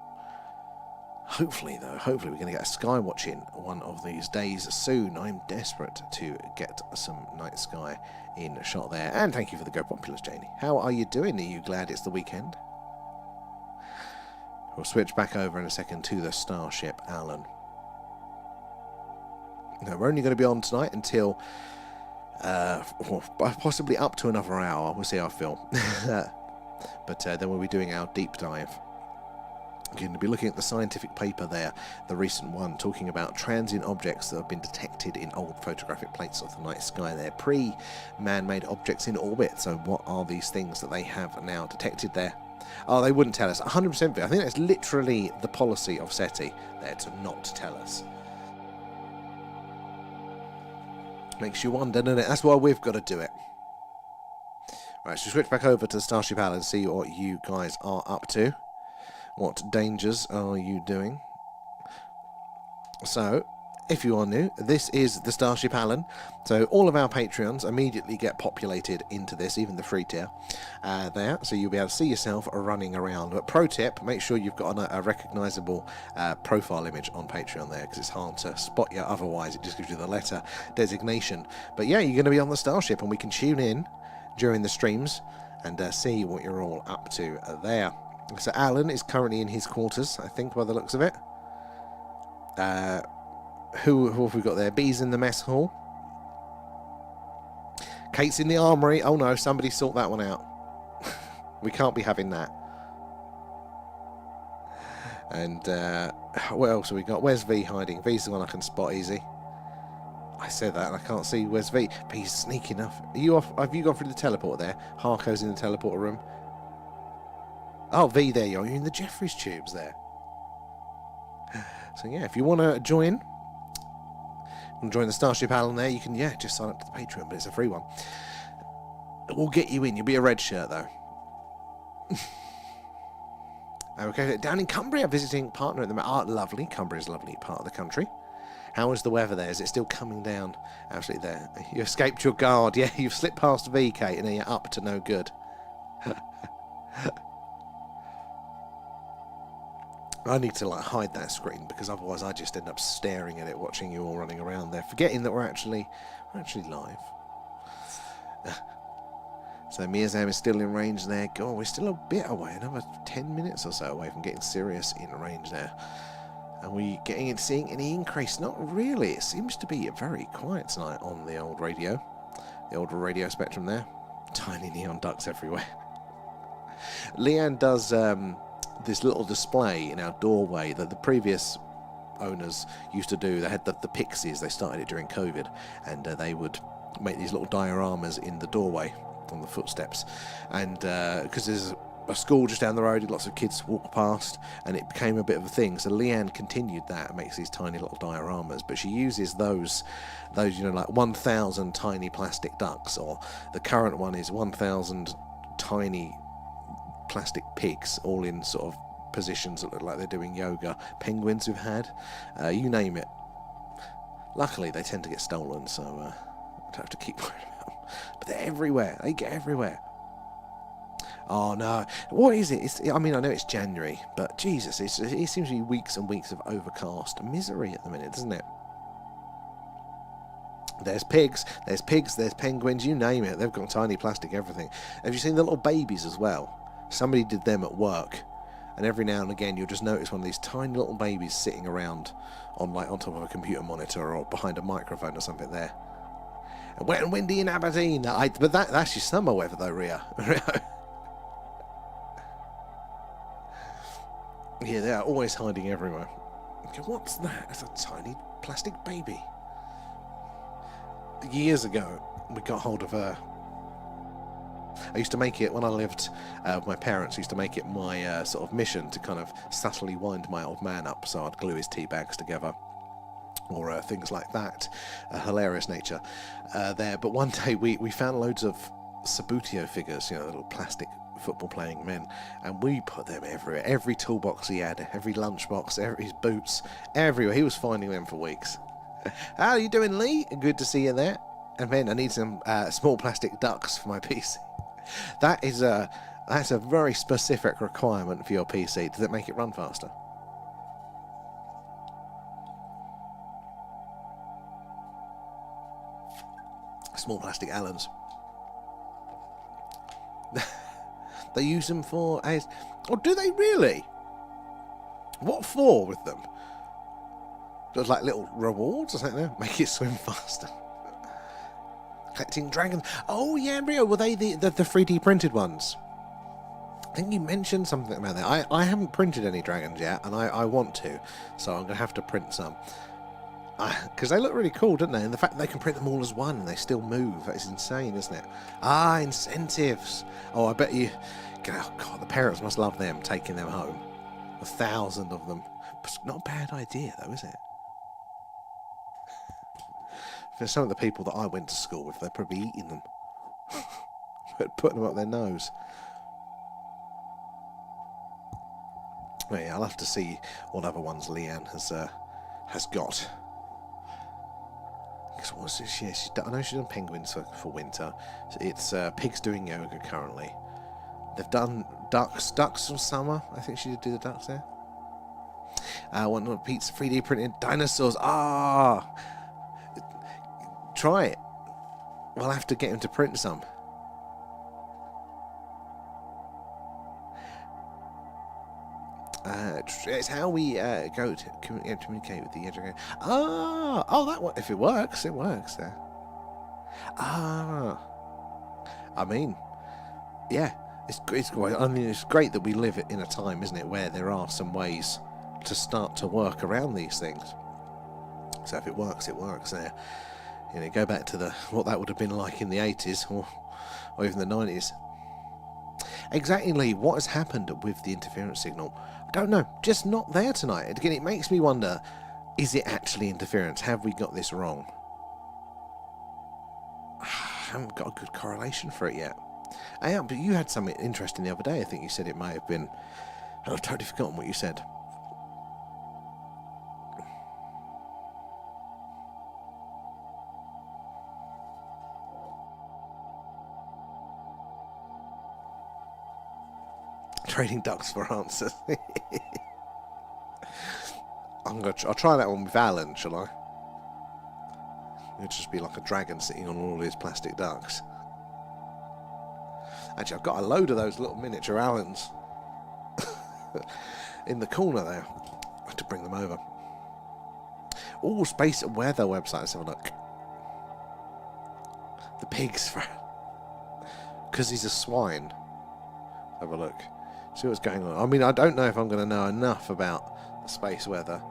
Hopefully, though, hopefully we're going to get a skywatch in one of these days soon. I'm desperate to get some night sky in shot there. And thank you for the Go Populous, Janie. How are you doing? Are you glad it's the weekend? We'll switch back over in a second to the Starship Alan. Now, we're only going to be on tonight until possibly up to another hour. We'll see how I feel. But then we'll be doing our deep dive. We're going to be looking at the scientific paper there, the recent one, talking about transient objects that have been detected in old photographic plates of the night sky there, pre-man-made objects in orbit. So what are these things that they have now detected there? Oh, they wouldn't tell us. 100%. I think that's literally the policy of SETI there, to not tell us. Makes you wonder, doesn't it? That's why we've got to do it. Right, so switch back over to the Starship Alan and see what you guys are up to. What dangers are you doing? So, if you are new, this is the Starship Alan. So all of our Patreons immediately get populated into this, even the free tier there. So you'll be able to see yourself running around. But pro tip, make sure you've got a recognisable profile image on Patreon there, because it's hard to spot you otherwise. It just gives you the letter designation. But yeah, you're going to be on the Starship, and we can tune in during the streams and see what you're all up to there. So Alan is currently in his quarters, I think, by the looks of it. Who have we got there? Bee's in the mess hall. Kate's in the armoury. Oh no, somebody sort that one out. We can't be having that. And what else have we got? Where's V hiding? V's the one I can spot easy. I said that and I can't see. Where's V? V's sneaky enough. Are you off? Have you gone through the teleporter there? Harco's in the teleporter room. Oh, V, there you are. You're in the Jeffries tubes there. So yeah, if you want to join the Starship Alan there, you can, yeah, just sign up to the Patreon, but it's a free one. We'll get you in. You'll be a red shirt, though. Okay, down in Cumbria, visiting partner at the moment. Oh, lovely. Cumbria's a lovely part of the country. How is the weather there? Is it still coming down? Absolutely there. You escaped your guard. Yeah, you've slipped past V, Kate, and then you're up to no good. I need to hide that screen, because otherwise I just end up staring at it, watching you all running around there, forgetting that we're actually live. So Miazam is still in range there. God, we're still a bit away, another 10 minutes or so away from getting Sirius in range there. Are we seeing any increase? Not really. It seems to be very quiet tonight on the old radio, the old radio spectrum there. Tiny neon ducks everywhere. Leanne does this little display in our doorway that the previous owners used to do. They had the Pixies. They started it during COVID, and they would make these little dioramas in the doorway on the footsteps. And because there's a school just down the road, lots of kids walk past, and it became a bit of a thing. So Leanne continued that and makes these tiny little dioramas, but she uses those like 1,000 tiny plastic ducks, or the current one is 1,000 tiny plastic pigs, all in sort of positions that look like they're doing yoga. Penguins we've had, you name it. Luckily they tend to get stolen, so I don't have to keep worrying about them. But they're everywhere. They get everywhere. Oh no, what is it? I mean, I know it's January, but Jesus, it seems to be weeks and weeks of overcast misery at the minute, doesn't it? There's pigs, there's penguins, you name it. They've got tiny plastic everything. Have you seen the little babies as well? Somebody did them at work, and every now and again you'll just notice one of these tiny little babies sitting around on top of a computer monitor or behind a microphone or something there. And wet and windy in Aberdeen. But that's your summer weather though, Ria. Yeah, they are always hiding everywhere. Okay, what's that? It's a tiny plastic baby. Years ago, we got hold of her. I used to make it, when I lived with my parents, I used to make it my sort of mission to kind of subtly wind my old man up, so I'd glue his tea bags together, or things like that. Hilarious nature there. But one day we found loads of Sabutio figures, little plastic football-playing men, and we put them everywhere. Every toolbox he had, every lunchbox, his boots, everywhere. He was finding them for weeks. How are you doing, Lee? Good to see you there. And then I need some small plastic ducks for my PC. That's a very specific requirement for your PC. Does it make it run faster? Small plastic Allens. They use them for as... Oh, do they really? What for with them? Just like little rewards or something? Make it swim faster. Collecting dragons. Oh, yeah, Rio. Were they the 3D printed ones? I think you mentioned something about that. I haven't printed any dragons yet, and I want to. So I'm going to have to print some. Because they look really cool, don't they? And the fact that they can print them all as one and they still move. That is insane, isn't it? Ah, incentives. Oh, I bet you... Oh, God, the parents must love them, taking them home. 1,000 of them. It's not a bad idea, though, is it? For some of the people that I went to school with, they're probably eating them. Putting them up their nose. Oh, yeah, I'll have to see what other ones Leanne has got. What's this? Yeah, I know she's done penguins for winter. It's pigs doing yoga currently. They've done ducks for summer. I think she did do the ducks there. Want pizza 3D printed dinosaurs. Ah, try it. We'll have to get him to print some. It's how we go to communicate with the educator. Oh, that one. If it works, it works there. I mean, yeah, it's great. I mean, it's great that we live in a time, isn't it, where there are some ways to start to work around these things. So if it works, it works there. You know, go back to what that would have been like in the 80s or even the 90s. Exactly, Lee, what has happened with the interference signal? I don't know, just not there tonight. Again, it makes me wonder, is it actually interference? Have we got this wrong? I haven't got a good correlation for it yet. Yeah, but you had something interesting the other day. I think you said it may have been... I've totally forgotten what you said. Trading ducks for answers. I'll try that one with Alan, shall I? It'll just be like a dragon sitting on all his plastic ducks. Actually, I've got a load of those little miniature Allens in the corner there. I have to bring them over. Oh, Space Weather website. Let's have a look. The pigs. Because he's a swine. Have a look. See what's going on. I mean, I don't know if I'm going to know enough about the space weather.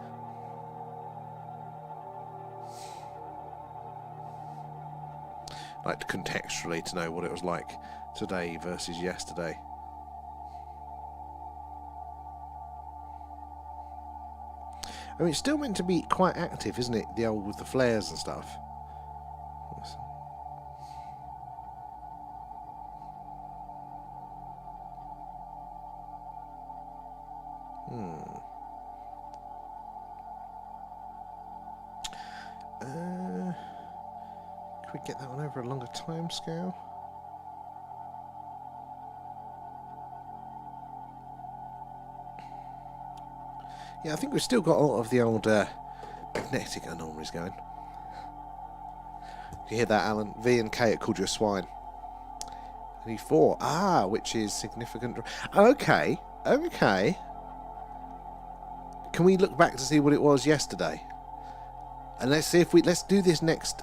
Like, contextually, to know what it was like today versus yesterday. I mean, it's still meant to be quite active, isn't it? The old with the flares and stuff. Can we get that one over a longer time scale? Yeah, I think we've still got a lot of the old magnetic anomalies going. You hear that, Alan? V and K, it called you a swine. And E4, which is significant. Okay. Can we look back to see what it was yesterday? And let's see if let's do this next.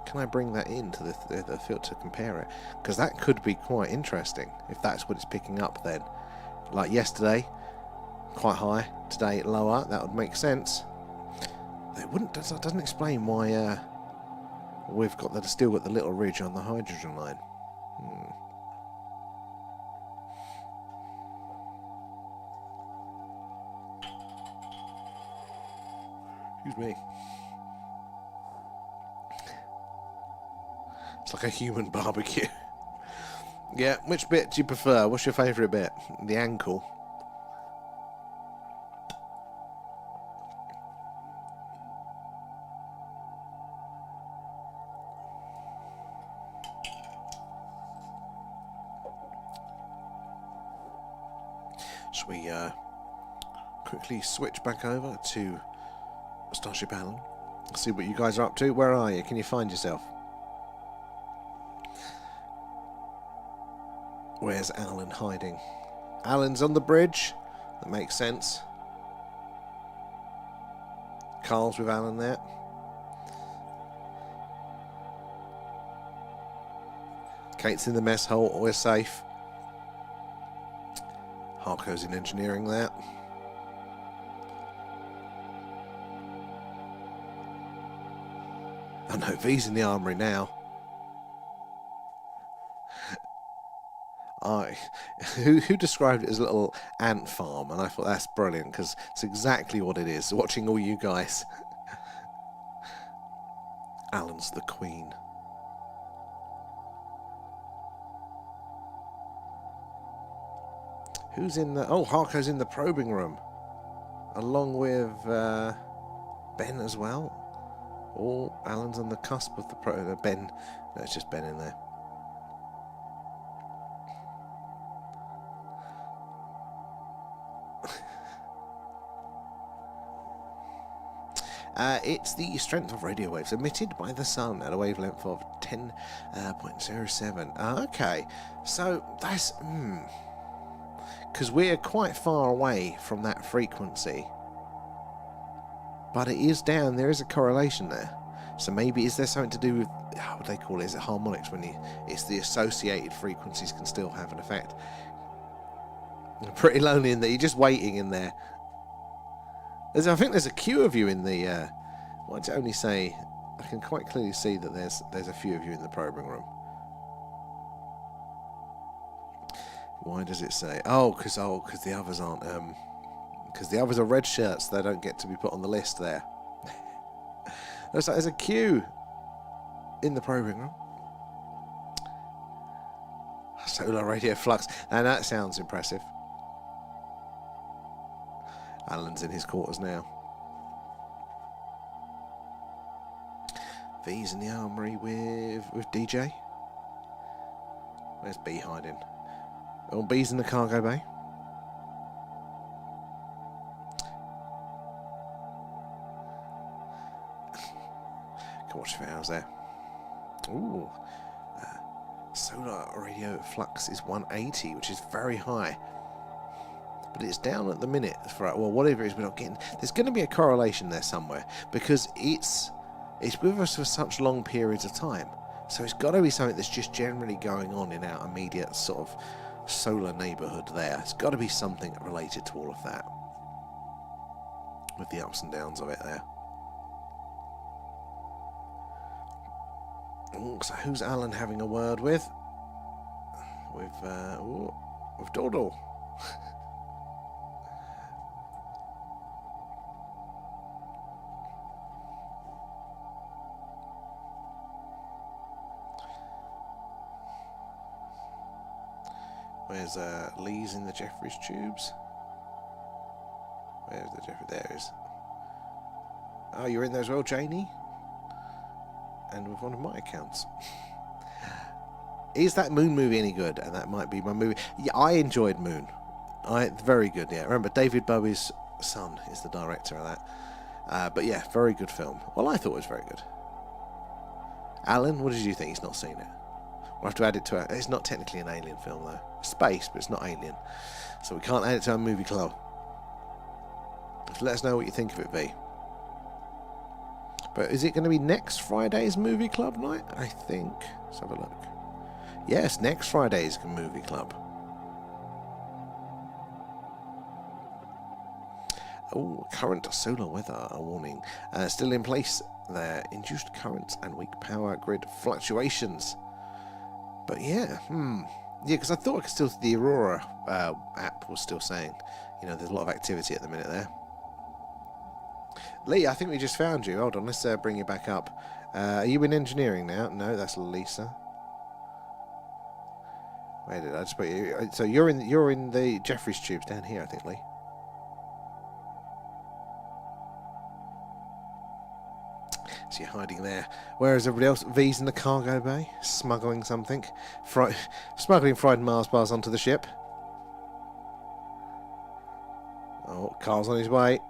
Can I bring that into the field to compare it? Because that could be quite interesting if that's what it's picking up then. Like yesterday, quite high. Today, lower. That would make sense. That doesn't explain why we've still got the little ridge on the hydrogen line. Excuse me. It's like a human barbecue. Yeah, which bit do you prefer? What's your favourite bit? The ankle. Shall we quickly switch back over to Starship Allen? Let's see what you guys are up to. Where are you? Can you find yourself? Where's Alan hiding? Alan's on the bridge. That makes sense. Carl's with Alan there. Kate's in the mess hall. We're safe. Harco's in engineering there. Oh no, V's in the armoury now. Who described it as a little ant farm, and I thought that's brilliant because it's exactly what it is. Watching all you guys. Alan's the queen. Who's in the... Oh, Harco's in the probing room. Along with Ben as well. Oh, Alan's on the cusp of the Ben. No, it's just Ben in there. It's the strength of radio waves emitted by the sun at a wavelength of 10.07. Okay, so that's... because we're quite far away from that frequency. But it is down, there is a correlation there. So maybe, is there something to do with, what do they call it? Is it harmonics? It's the associated frequencies can still have an effect. Pretty lonely in there, you're just waiting in there. I think there's a queue of you in the, why did it only say, I can quite clearly see that there's a few of you in the probing room. Why does it say? Because the others aren't. Because the others are red shirts. They don't get to be put on the list there. Looks like there's a queue in the probing room. Solar radio flux, and that sounds impressive. Alan's in his quarters now. V's in the armoury with DJ. Where's B hiding? Oh, B's in the cargo bay. Can watch the hours there. Ooh. Solar radio flux is 180, which is very high. But it's down at the minute for, well, whatever it is, we're not getting. There's going to be a correlation there somewhere because it's with us for such long periods of time. So it's got to be something that's just generally going on in our immediate sort of solar neighbourhood there. It's got to be something related to all of that, with the ups and downs of it there. Ooh, so who's Alan having a word with? With Doddle. Where's Lee's in the Jeffries tubes? Where's the Jeffries? There it is. Oh, you're in there as well, Janie? And with one of my accounts. Is that Moon movie any good? And that might be my movie. Yeah, I enjoyed Moon. Very good, yeah. Remember, David Bowie's son is the director of that. But yeah, very good film. Well, I thought it was very good. Alan, what did you think? He's not seen it. We'll have to add it to our... It's not technically an alien film, though. Space, but it's not alien. So we can't add it to our movie club. Just let us know what you think of it, V. But is it going to be next Friday's movie club night? I think. Let's have a look. Yes, next Friday's movie club. Oh, current solar weather warning. Still in place there. Induced currents and weak power grid fluctuations. But yeah, Yeah, because I thought I could still... The Aurora app was still saying, you know, there's a lot of activity at the minute there. Lee, I think we just found you. Hold on, let's bring you back up. Are you in engineering now? No, that's Lisa. Where did I just put you? So you're in the Jeffries tubes down here, I think, Lee. So you're hiding there. Whereas everybody else, V's in the cargo bay, smuggling something, smuggling fried Mars bars onto the ship. Oh, Carl's on his way.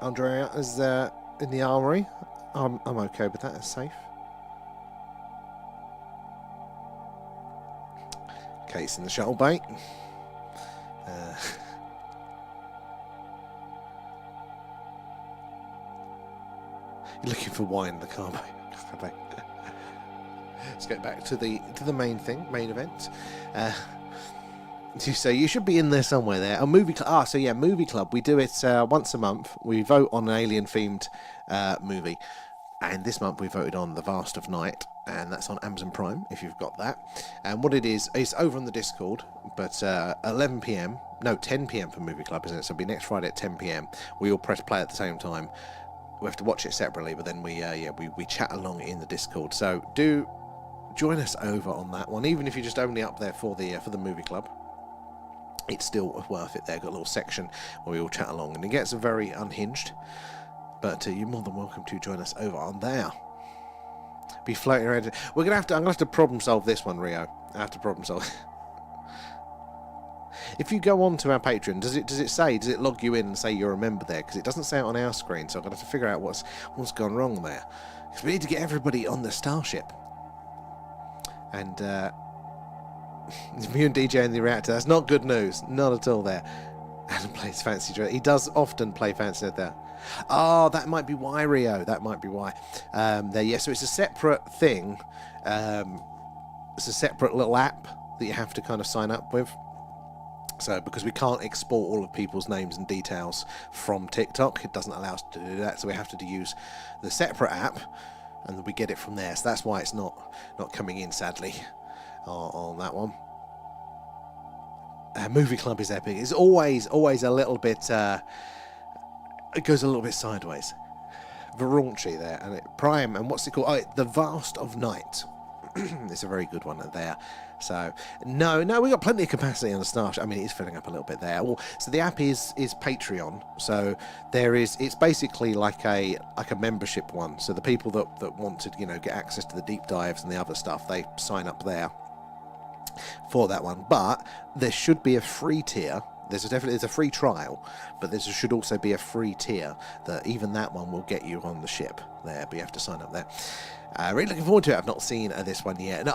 Andrea is in the armory. I'm okay with that. It's safe. Kate's in the shuttle bay. You're looking for wine in the car bay. Let's get back to the main thing, main event. So you should be in there somewhere there. A movie club. So yeah, movie club. We do it once a month. We vote on an alien-themed movie, and this month we voted on The Vast of Night, and that's on Amazon Prime if you've got that. And what it is, it's over on the Discord, but 11 p.m. No, 10 p.m. for movie club, isn't it? So it'll be next Friday at 10 p.m. We all press play at the same time. We have to watch it separately, but then we chat along in the Discord. So do join us over on that one, even if you're just only up there for the movie club. It's still worth it. There got a little section where we all chat along, and it gets very unhinged. But you're more than welcome to join us over on there. Be floating around. I'm gonna have to problem solve this one, Rio. I have to problem solve. If you go on to our Patreon, does it log you in and say you're a member there? Because it doesn't say it on our screen, so I've got to figure out what's gone wrong there. Because we need to get everybody on the starship. And it's me and DJ in the reactor. That's not good news. Not at all there. Adam plays Fancy Dress. He does often play Fancy there. Oh, that might be why, Rio. That might be why. There, yeah. So it's a separate thing. It's a separate little app that you have to kind of sign up with. So because we can't export all of people's names and details from TikTok, it doesn't allow us to do that. So we have to use the separate app, and we get it from there. So that's why it's not coming in, sadly, on that one. Movie club is epic. It's always a little bit. It goes a little bit sideways. Raunchy there, and Prime, and what's it called? Oh, The Vast of Night. It's a very good one there. So no, we got plenty of capacity on the Starship. I mean, it is filling up a little bit there. So the app is Patreon. So it's basically like a membership one. So the people that want to get access to the deep dives and the other stuff, they sign up there for that one. But there should be a free tier. There's a free trial, but there should also be a free tier that even that one will get you on the ship there, but you have to sign up there. Really looking forward to it. I've not seen this one yet. No,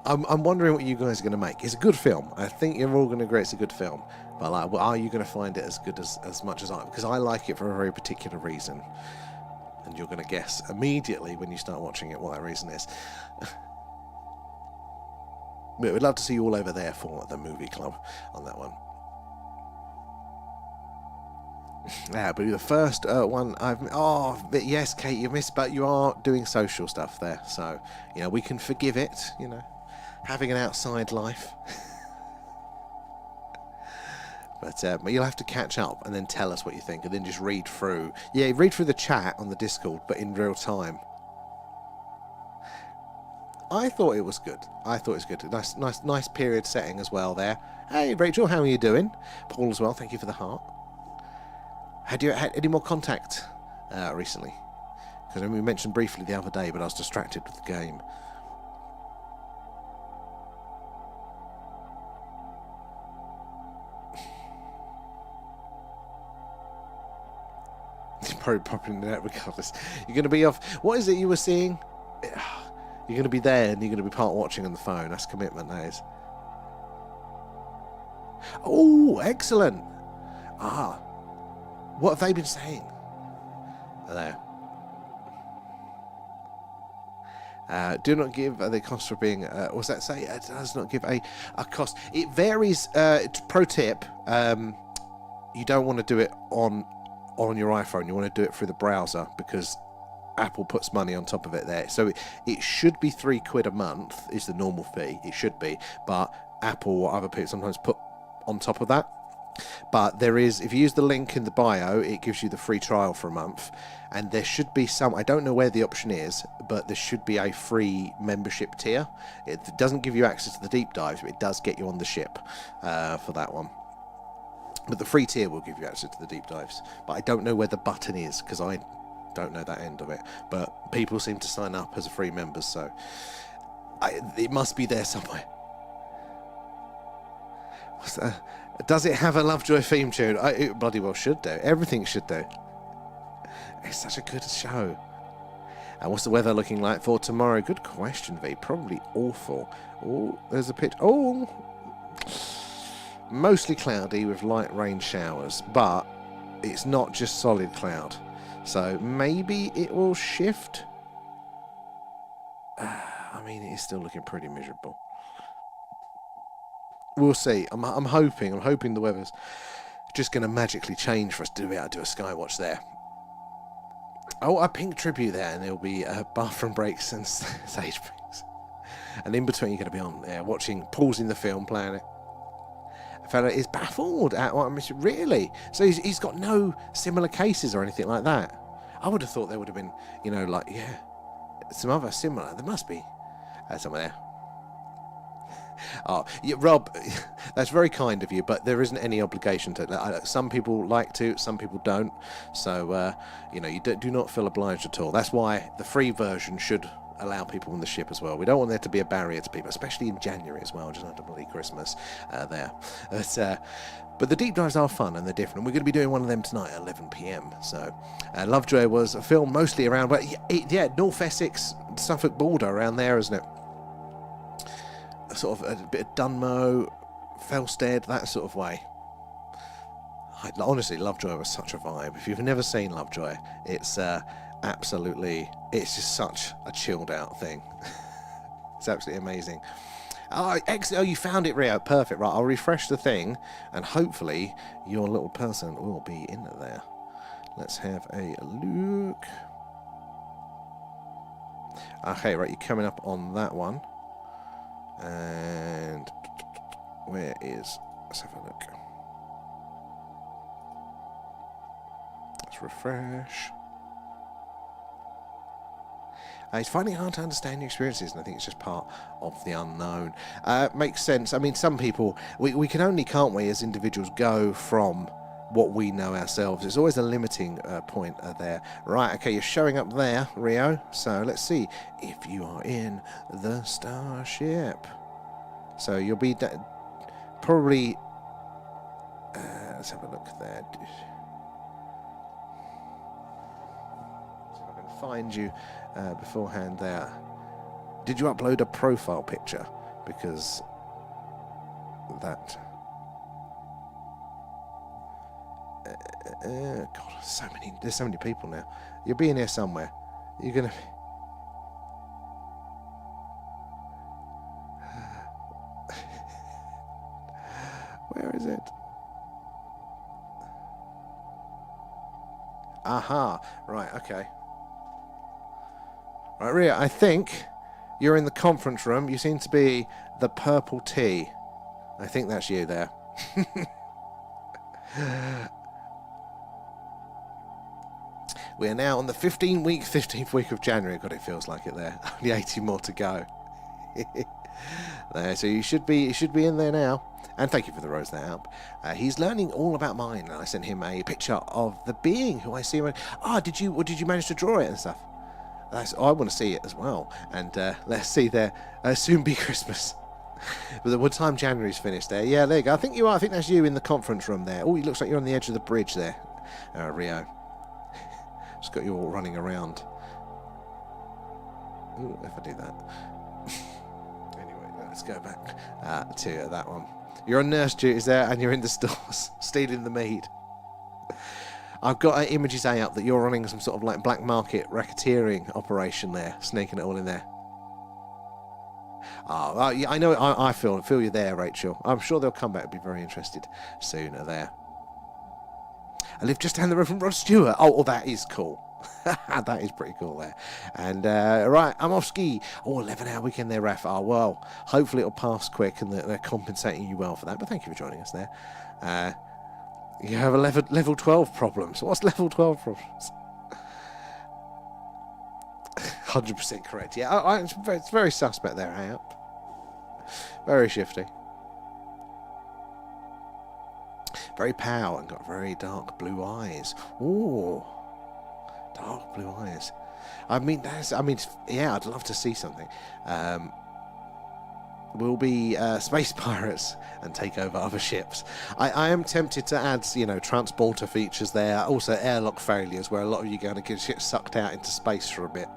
I'm wondering what you guys are going to make. It's a good film. I think you're all going to agree it's a good film. But are you going to find it as good as much as I? Because I like it for a very particular reason, and you're going to guess immediately when you start watching it what that reason is. But we'd love to see you all over there for the movie club on that one. Yeah, but the first one but yes, Kate, you missed, but you are doing social stuff there, so we can forgive it. Having an outside life. But you'll have to catch up and then tell us what you think, and then just read through the chat on the Discord, but in real time. I thought it was good. Nice period setting as well there. Hey Rachel, how are you doing? Paul as well, thank you for the heart. Had you had any more contact recently? Because we mentioned briefly the other day, but I was distracted with the game. You're probably popping in and out regardless. You're going to be off. What is it you were seeing? You're going to be there and you're going to be part watching on the phone. That's commitment, that is. Oh, excellent. What have they been saying? Hello. Do not give the cost for being. What's that say? It does not give a cost. It varies. Pro tip: you don't want to do it on your iPhone. You want to do it through the browser because Apple puts money on top of it there. So it should be £3 a month is the normal fee. It should be, but Apple or other people sometimes put on top of that. But there is, if you use the link in the bio, it gives you the free trial for a month, and there should be some, I don't know where the option is, but there should be a free membership tier. It doesn't give you access to the deep dives, but it does get you on the ship for that one. But the free tier will give you access to the deep dives, but I don't know where the button is because I don't know that end of it. But people seem to sign up as free members, so it must be there somewhere. What's that? Does it have a Lovejoy theme tune? It bloody well should do. Everything should do. It's such a good show. And what's the weather looking like for tomorrow? Good question, V. Probably awful. Oh, there's a pitch. Oh, mostly cloudy with light rain showers, but it's not just solid cloud. So maybe it will shift. I mean, it is still looking pretty miserable. We'll see. I'm hoping the weather's just going to magically change for us to be able to do a skywatch there. Oh, a pink tribute there, and there'll be bathroom breaks and stage breaks. And in between, you're going to be on there watching, pausing the film, playing it. A fella is baffled at what I'm missing. Really? So he's got no similar cases or anything like that. I would have thought there would have been, you know, like, yeah, some other similar. There must be somewhere there. Oh, yeah, Rob, that's very kind of you, but there isn't any obligation to. Some people like to, some people don't. So, you know, you do not feel obliged at all. That's why the free version should allow people on the ship as well. We don't want there to be a barrier to people, especially in January as well, just after bloody Christmas there. But the deep dives are fun and they're different. We're going to be doing one of them tonight at 11 p.m. So, Lovejoy was a film mostly around, but yeah, North Essex, Suffolk border around there, isn't it? Sort of a bit of Dunmow, Felsted, that sort of way. Honestly, Lovejoy was such a vibe. If you've never seen Lovejoy, it's absolutely, it's just such a chilled out thing. It's absolutely amazing. Oh, excellent. Oh, you found it, Rio. Perfect. Right, I'll refresh the thing, and hopefully your little person will be in there. Let's have a look. Okay, right, you're coming up on that one. And where is, let's have a look. Let's refresh. It's finding it hard to understand your experiences, and I think it's just part of the unknown. Makes sense. I mean, some people, we can only, can't we, as individuals, go from what we know ourselves. There's always a limiting point there. Right, okay, you're showing up there, Rio. So let's see if you are in the starship. So you'll be probably... let's have a look there. So I can find you beforehand there. Did you upload a profile picture? Because that... God, there's so many people now. You'll be in here somewhere. You're gonna. Where is it? Aha! Right. Okay. Right, Ria. I think you're in the conference room. You seem to be the purple tea. I think that's you there. We are now on the 15th week of January. God, it feels like it there. Only 80 more to go. There, so you should be in there now. And thank you for the rose there, Alp. He's learning all about mine. And I sent him a picture of the being who I see. Did you manage to draw it and stuff? I want to see it as well. And let's see there. Soon be Christmas. But what time January's finished there? Yeah, there you go. I think you are. I think that's you in the conference room there. Oh, it looks like you're on the edge of the bridge there, Rio. It's got you all running around. Ooh, if I do that. Anyway, let's go back to that one. You're on nurse duties there, and you're in the stores stealing the meat. I've got images up that you're running some sort of like black market racketeering operation there, sneaking it all in there. Oh, yeah, I know. I feel you there, Rachel. I'm sure they'll come back and be very interested sooner there. I live just down the road from Rod Stewart. Oh, that is cool. That is pretty cool there. And, right, I'm off ski. Oh, 11-hour weekend there, Raf. Oh, well, hopefully it'll pass quick and they're compensating you well for that. But thank you for joining us there. You have a level 12 problems. What's level 12 problems? 100% correct. Yeah, it's very suspect there, Hayup. Very shifty. Very pale and got very dark blue eyes. Ooh, dark blue eyes. I mean, yeah, I'd love to see something. will be space pirates and take over other ships. I am tempted to add, transporter features there. Also airlock failures, where a lot of you are going to get shit sucked out into space for a bit.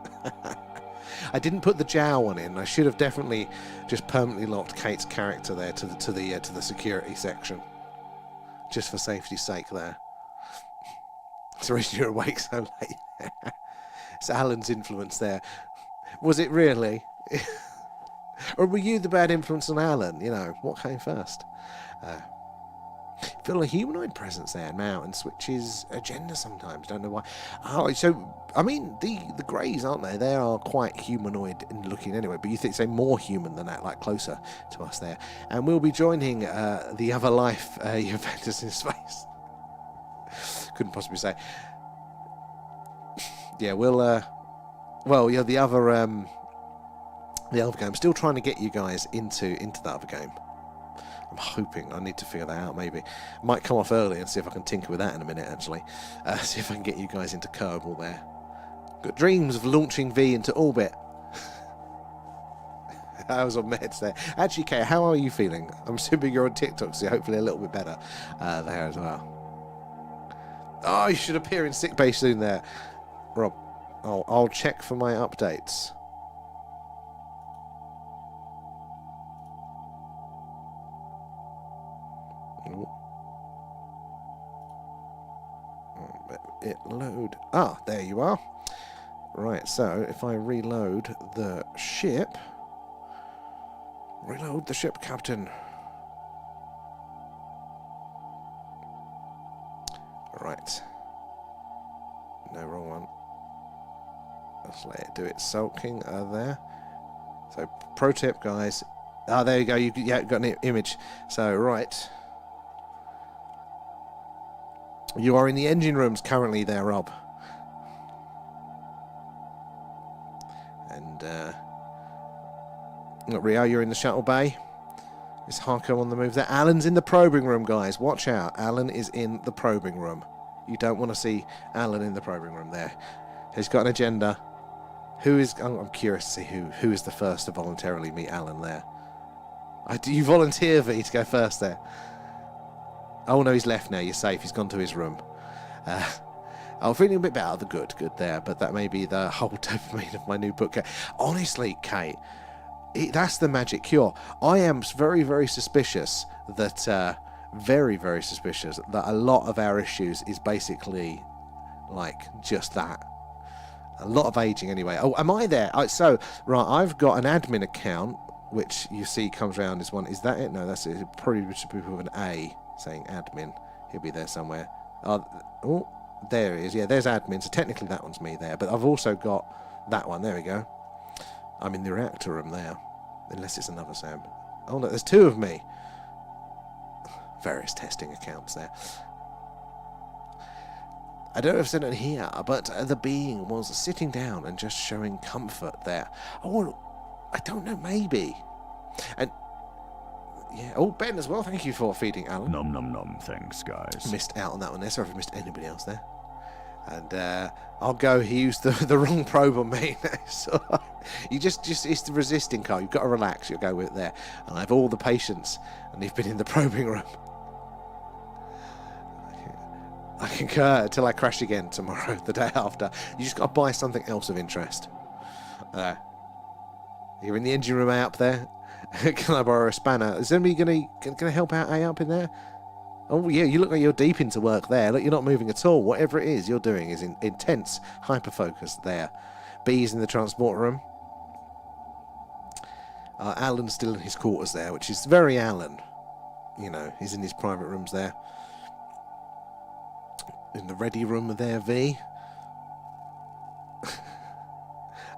I didn't put the Jow one in. I should have definitely just permanently locked Kate's character there to the security section, just for safety's sake. There. It's the reason you're awake so late. It's Alan's influence there. Was it really? Or were you the bad influence on Alan? What came first? Feel a humanoid presence there now, and switches agenda sometimes. Don't know why. Oh, so I mean the Greys, aren't they? They are quite humanoid looking anyway. But you think they're more human than that, like closer to us there. And we'll be joining the other life Juventus in space. Couldn't possibly say. Yeah, we'll. The other game. I'm still trying to get you guys into the other game. I'm hoping. I need to figure that out, maybe. I might come off early and see if I can tinker with that in a minute, actually. See if I can get you guys into Kerbal there. Got dreams of launching V into orbit. I was on meds there. Actually, Kate, how are you feeling? I'm assuming you're on TikTok, so hopefully a little bit better there as well. Oh, you should appear in sickbay soon there. Rob, I'll check for my updates. It load. Ah, there you are. Right, so if I reload the ship. Reload the ship, Captain. Right. No, wrong one. Let's let it do its sulking there. So, pro tip, guys. Ah, there you go. You got an image. So, right. You are in the engine rooms currently there, Rob. And, Rio, you're in the shuttle bay. Is Harko on the move there? Alan's in the probing room, guys. Watch out. Alan is in the probing room. You don't want to see Alan in the probing room there. He's got an agenda. I'm curious to see who is the first to voluntarily meet Alan there. Do you volunteer, V, to go first there? Oh no, he's left now. You're safe. He's gone to his room. I'm feeling a bit better. Good there. But that may be the whole dopamine of my new book. Honestly, Kate, that's the magic cure. I am very, very suspicious that, very, very suspicious that a lot of our issues is basically like just that. A lot of aging anyway. Oh, am I there? So, right, I've got an admin account, which you see comes around as one. Is that it? No, that's it. It probably should be with an A. Saying admin. He'll be there somewhere. Oh, there he is. Yeah, there's admin. So technically that one's me there. But I've also got that one. There we go. I'm in the reactor room there. Unless it's another Sam. Oh no, there's two of me. Various testing accounts there. I don't know if it's in here, but the being was sitting down and just showing comfort there. Oh, I don't know, maybe. And yeah. Oh, Ben as well. Thank you for feeding Alan. Nom nom nom. Thanks, guys. Missed out on that one there. Sorry if I missed anybody else there. And I'll go. He used the wrong probe on me. So you just it's the resisting card. You've got to relax. You'll go with it there. And I have all the patience. And you've been in the probing room. I concur until I crash again tomorrow, the day after. You just got to buy something else of interest. You're in the engine room up there. Can I borrow a spanner? Is anybody going to help out A up in there? Oh, yeah, you look like you're deep into work there. Look, you're not moving at all. Whatever it is you're doing is intense hyper-focus there. B's in the transport room. Alan's still in his quarters there, which is very Alan. He's in his private rooms there. In the ready room there, V.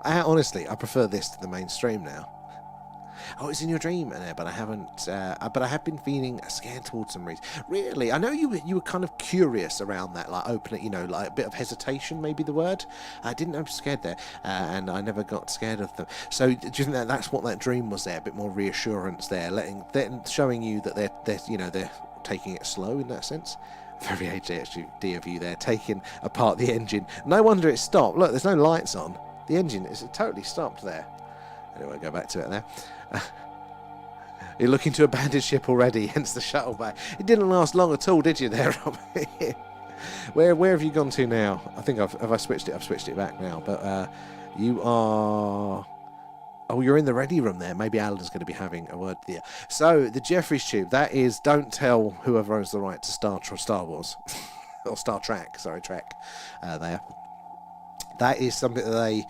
Honestly, I prefer this to the mainstream now. Oh, it's in your dream, but I haven't. But I have been feeling scared towards some reason. Really, I know you were kind of curious around that, like opening, like a bit of hesitation, maybe the word. I didn't know I was scared there, and I never got scared of them. So, do you think that's what that dream was there? A bit more reassurance there, showing you that they're taking it slow in that sense. Very ADHD of you there, taking apart the engine. No wonder it stopped. Look, there's no lights on. The engine is totally stopped there. Anyway, go back to it there. You're looking to abandon ship already, hence the shuttle bay. It didn't last long at all, did you there, Rob? Where have you gone to now? I think have I switched it? I've switched it back now. But you are... Oh, you're in the ready room there. Maybe Alan's going to be having a word there. So, the Jeffries tube, that is, don't tell whoever owns the right to Star Wars. Or Star Trek, sorry, Trek. There. That is something that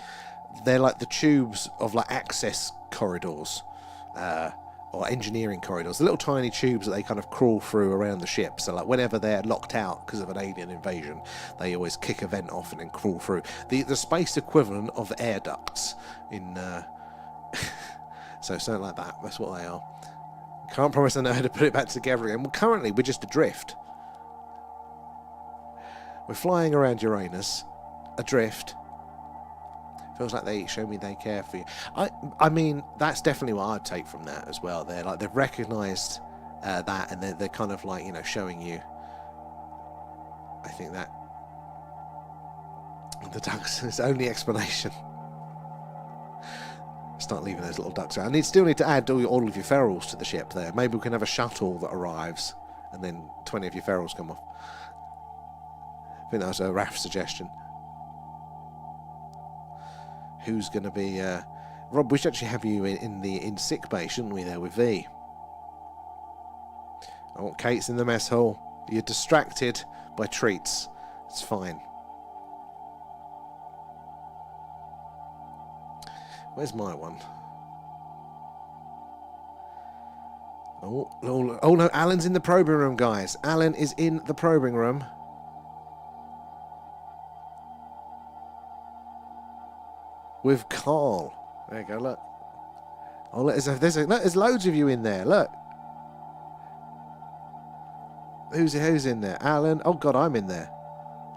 they're like the tubes of like access corridors. Or engineering corridors, the little tiny tubes that they kind of crawl through around the ship. So like whenever they're locked out because of an alien invasion, they always kick a vent off and then crawl through. The space equivalent of air ducts in so something like that. That's what they are. Can't promise I know how to put it back together again. Well, currently we're just adrift. We're flying around Uranus, adrift. Feels like they show me they care for you. I mean, that's definitely what I'd take from that as well. They're like, they've recognised that, and they're kind of like, you know, showing you. I think that the ducks is the only explanation. Start leaving those little ducks around. Still need to add all of your ferals to the ship there. Maybe we can have a shuttle that arrives, and then 20 of your ferals come off. I think that was a Raf suggestion. Who's going to be... Rob, we should actually have you in sick bay, shouldn't we, there with V? Oh, Kate's in the mess hall. You're distracted by treats. It's fine. Where's my one? Oh no, Alan's in the probing room, guys. Alan is in the probing room. With Carl. There you go, look. Oh, look, there's loads of you in there, look. Who's in there? Alan. Oh, God, I'm in there.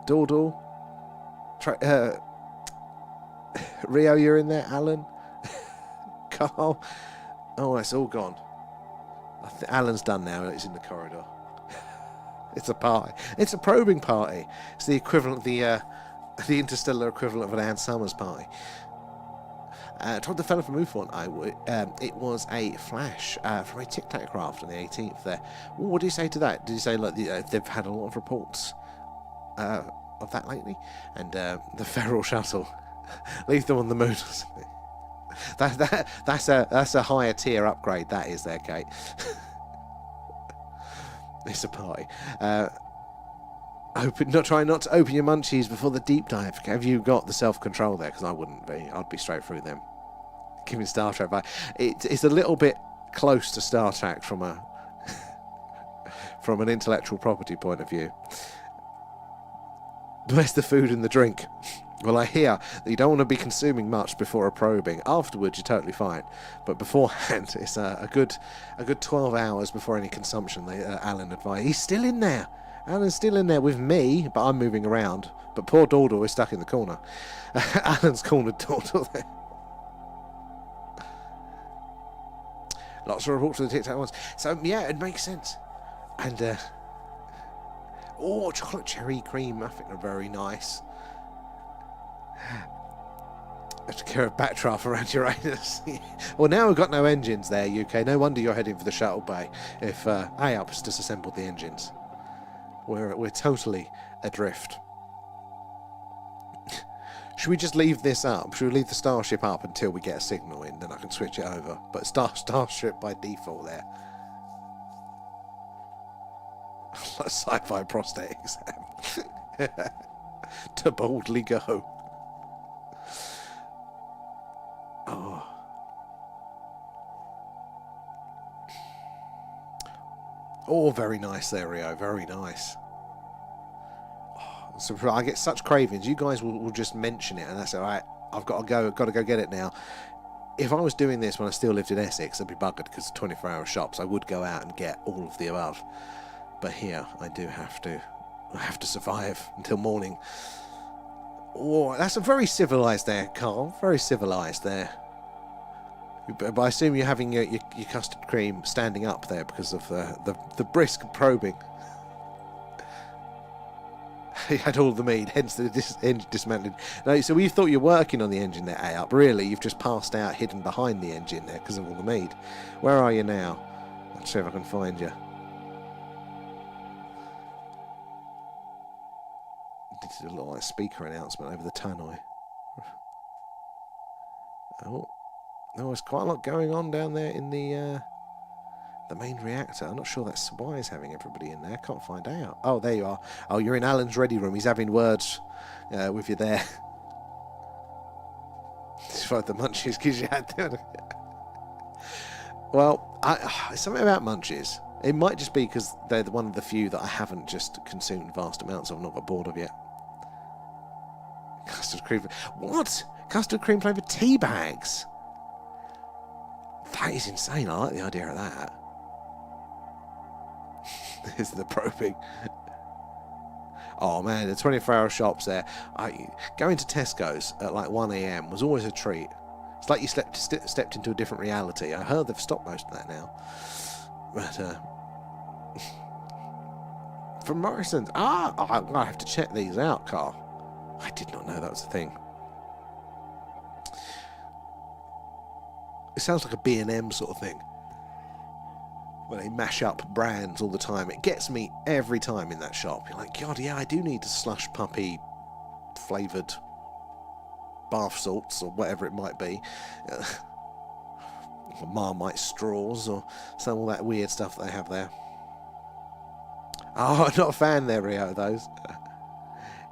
Dawdle. Rio, you're in there. Alan. Carl. Oh, it's all gone. Alan's done now. It's in the corridor. It's a party. It's a probing party. It's the equivalent, the interstellar equivalent of an Ann Summers party. Told the fellow from UFO, it was a flash from a Tic Tac craft on the 18th there. What do you say to that? Did you say like they've had a lot of reports of that lately? And the feral shuttle, leave them on the moon or something. That's a higher tier upgrade. That is there, Kate. It's a party. Try not to open your munchies before the deep dive. Have you got the self-control there? Because I wouldn't be. I'd be straight through them. Give me Star Trek. But it's a little bit close to Star Trek from an intellectual property point of view. Where's the food and the drink? Well, I hear that you don't want to be consuming much before a probing. Afterwards, you're totally fine. But beforehand, it's a good 12 hours before any consumption, Alan advised. He's still in there. Alan's still in there with me, but I'm moving around. But poor Dawdle is stuck in the corner. Alan's cornered Dawdle there. Lots of reports of the Tic Tac ones. So, yeah, it makes sense. And, chocolate cherry cream muffin are very nice. Have to carry a backdraft around Uranus. Well, now we've got no engines there, UK. No wonder you're heading for the shuttle bay. If AUP has disassembled the engines. We're totally adrift. Should we just leave this up? Should we leave the Starship up until we get a signal in? Then I can switch it over. But Starship by default there. Like sci-fi prostate exam. To boldly go. Oh. Oh, very nice there, Rio. Very nice. Oh, so I get such cravings. You guys will just mention it, and that's all right. I've got to go. Got to go get it now. If I was doing this when I still lived in Essex, I'd be buggered because it's 24-hour shops. I would go out and get all of the above. But here, I do have to. I have to survive until morning. Oh, that's a very civilised there, Carl. Very civilised there. But I assume you're having your custard cream standing up there because of the brisk probing. He had all the mead, hence the engine dismantling. No, so you thought you're working on the engine there, up. Really, you've just passed out, hidden behind the engine there because of all the mead. Where are you now? Let's see if I can find you. Did a little speaker announcement over the tannoy. Oh, there's quite a lot going on down there in the main reactor. I'm not sure that's why he's having everybody in there. Can't find out. Oh, there you are. Oh, you're in Alan's ready room. He's having words with you there. Despite the munchies, because you had them. Well, something about munchies. It might just be because they're one of the few that I haven't just consumed vast amounts of. I've not got bored of yet. Custard cream. What? Custard cream flavoured tea bags? That is insane. I like the idea of that. There's the probing. Oh man, the 24-hour shops there. Going to Tesco's at like 1 AM was always a treat. It's like you stepped into a different reality. I heard they've stopped most of that now. But from Morrison's. I have to check these out, Carl. I did not know that was a thing. It sounds like a B&M sort of thing, where they mash up brands all the time. It gets me every time in that shop. You're like, God, yeah, I do need a slush puppy flavoured bath salts or whatever it might be. Marmite straws or some of that weird stuff that they have there. Oh, I'm not a fan there, Rio, of those.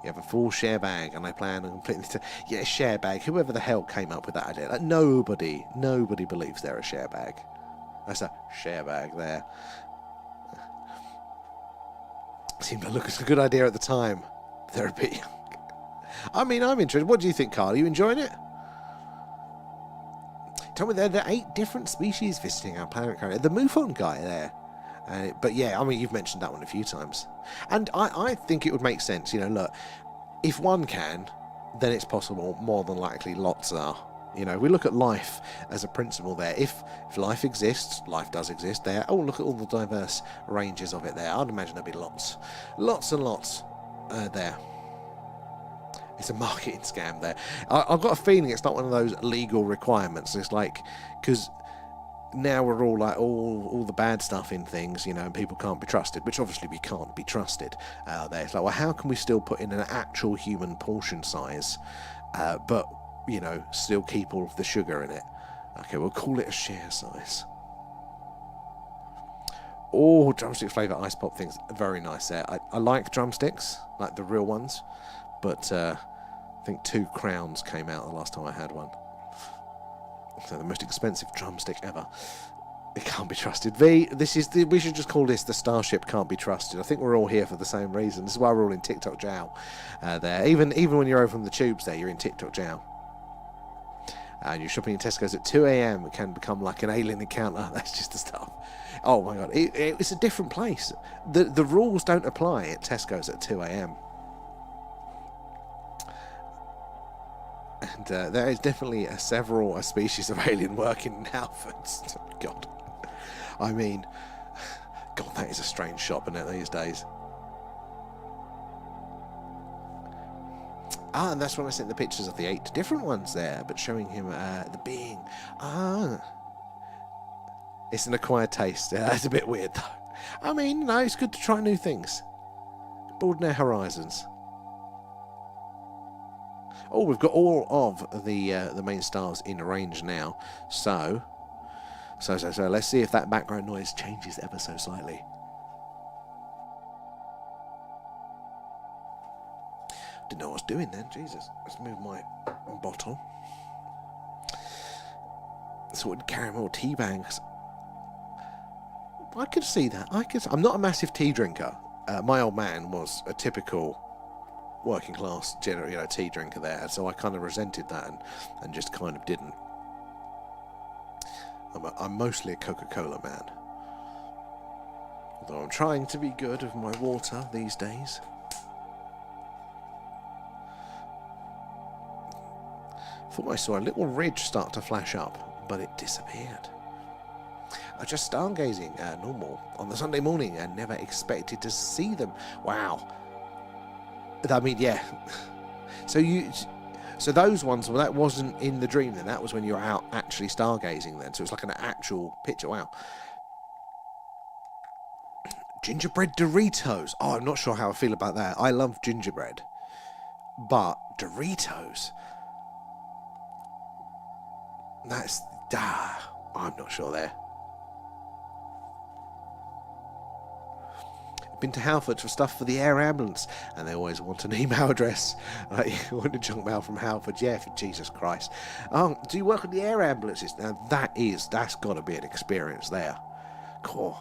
You have a full share bag, and I plan on completely... Yeah, share bag. Whoever the hell came up with that idea. Like, nobody believes they're a share bag. That's a share bag there. Seemed to look as a good idea at the time. Therapy. I mean, I'm interested. What do you think, Carl? Are you enjoying it? Tell me there are 8 different species visiting our planet currently. The MUFON guy there. But yeah, I mean, you've mentioned that one a few times. And I think it would make sense, you know, look, if one can, then it's possible, more than likely lots are. You know, we look at life as a principle there. If life exists, life does exist there. Oh, look at all the diverse ranges of it there. I'd imagine there'd be lots and lots there. It's a marketing scam there. I've got a feeling it's not one of those legal requirements. It's like, because now we're all like all the bad stuff in things, you know, and people can't be trusted, which obviously we can't be trusted there. It's like, well, how can we still put in an actual human portion size, but, you know, still keep all of the sugar in it? Okay, we'll call it a share size. Oh, drumstick flavour ice pop things, very nice there. I like drumsticks, like the real ones, but I think 2 crowns came out the last time I had one. So the most expensive drumstick ever. It can't be trusted. We should just call this the Starship Can't Be Trusted. I think we're all here for the same reason. This is why we're all in TikTok Jow there. Even when you're over from the tubes there, you're in TikTok Jow. And you're shopping in Tesco's at 2 AM. It can become like an alien encounter. That's just the stuff. Oh my God. It's a different place. The rules don't apply at Tesco's at 2 AM. And there is definitely several species of alien working in Halfords. God. I mean, God, that is a strange shop, isn't it, these days? And that's when I sent the pictures of the 8 different ones there, but showing him the being. It's an acquired taste. That's a bit weird, though. I mean, no, it's good to try new things. Broaden our horizons. Oh, we've got all of the main stars in range now. So let's see if that background noise changes ever so slightly. Didn't know what I was doing then. Jesus. Let's move my bottle. So we'd carry more tea bags. I could see that. I'm not a massive tea drinker. My old man was a typical working class, tea drinker there, so I kind of resented that and just kind of didn't. I'm mostly a Coca-Cola man, although I'm trying to be good with my water these days. Thought I saw a little ridge start to flash up, but it disappeared. I was just stargazing normal on the Sunday morning and never expected to see them. Wow. I mean, yeah. So those ones, well, that wasn't in the dream then. That was when you were out actually stargazing then. So it's like an actual picture. Wow. Gingerbread Doritos. Oh, I'm not sure how I feel about that. I love gingerbread. But Doritos. That's... I'm not sure there. Been to Halford for stuff for the air ambulance, and they always want an email address. You want a junk mail from Halford? Yeah, for Jesus Christ. Do you work on the air ambulances? Now that's got to be an experience there. Cool.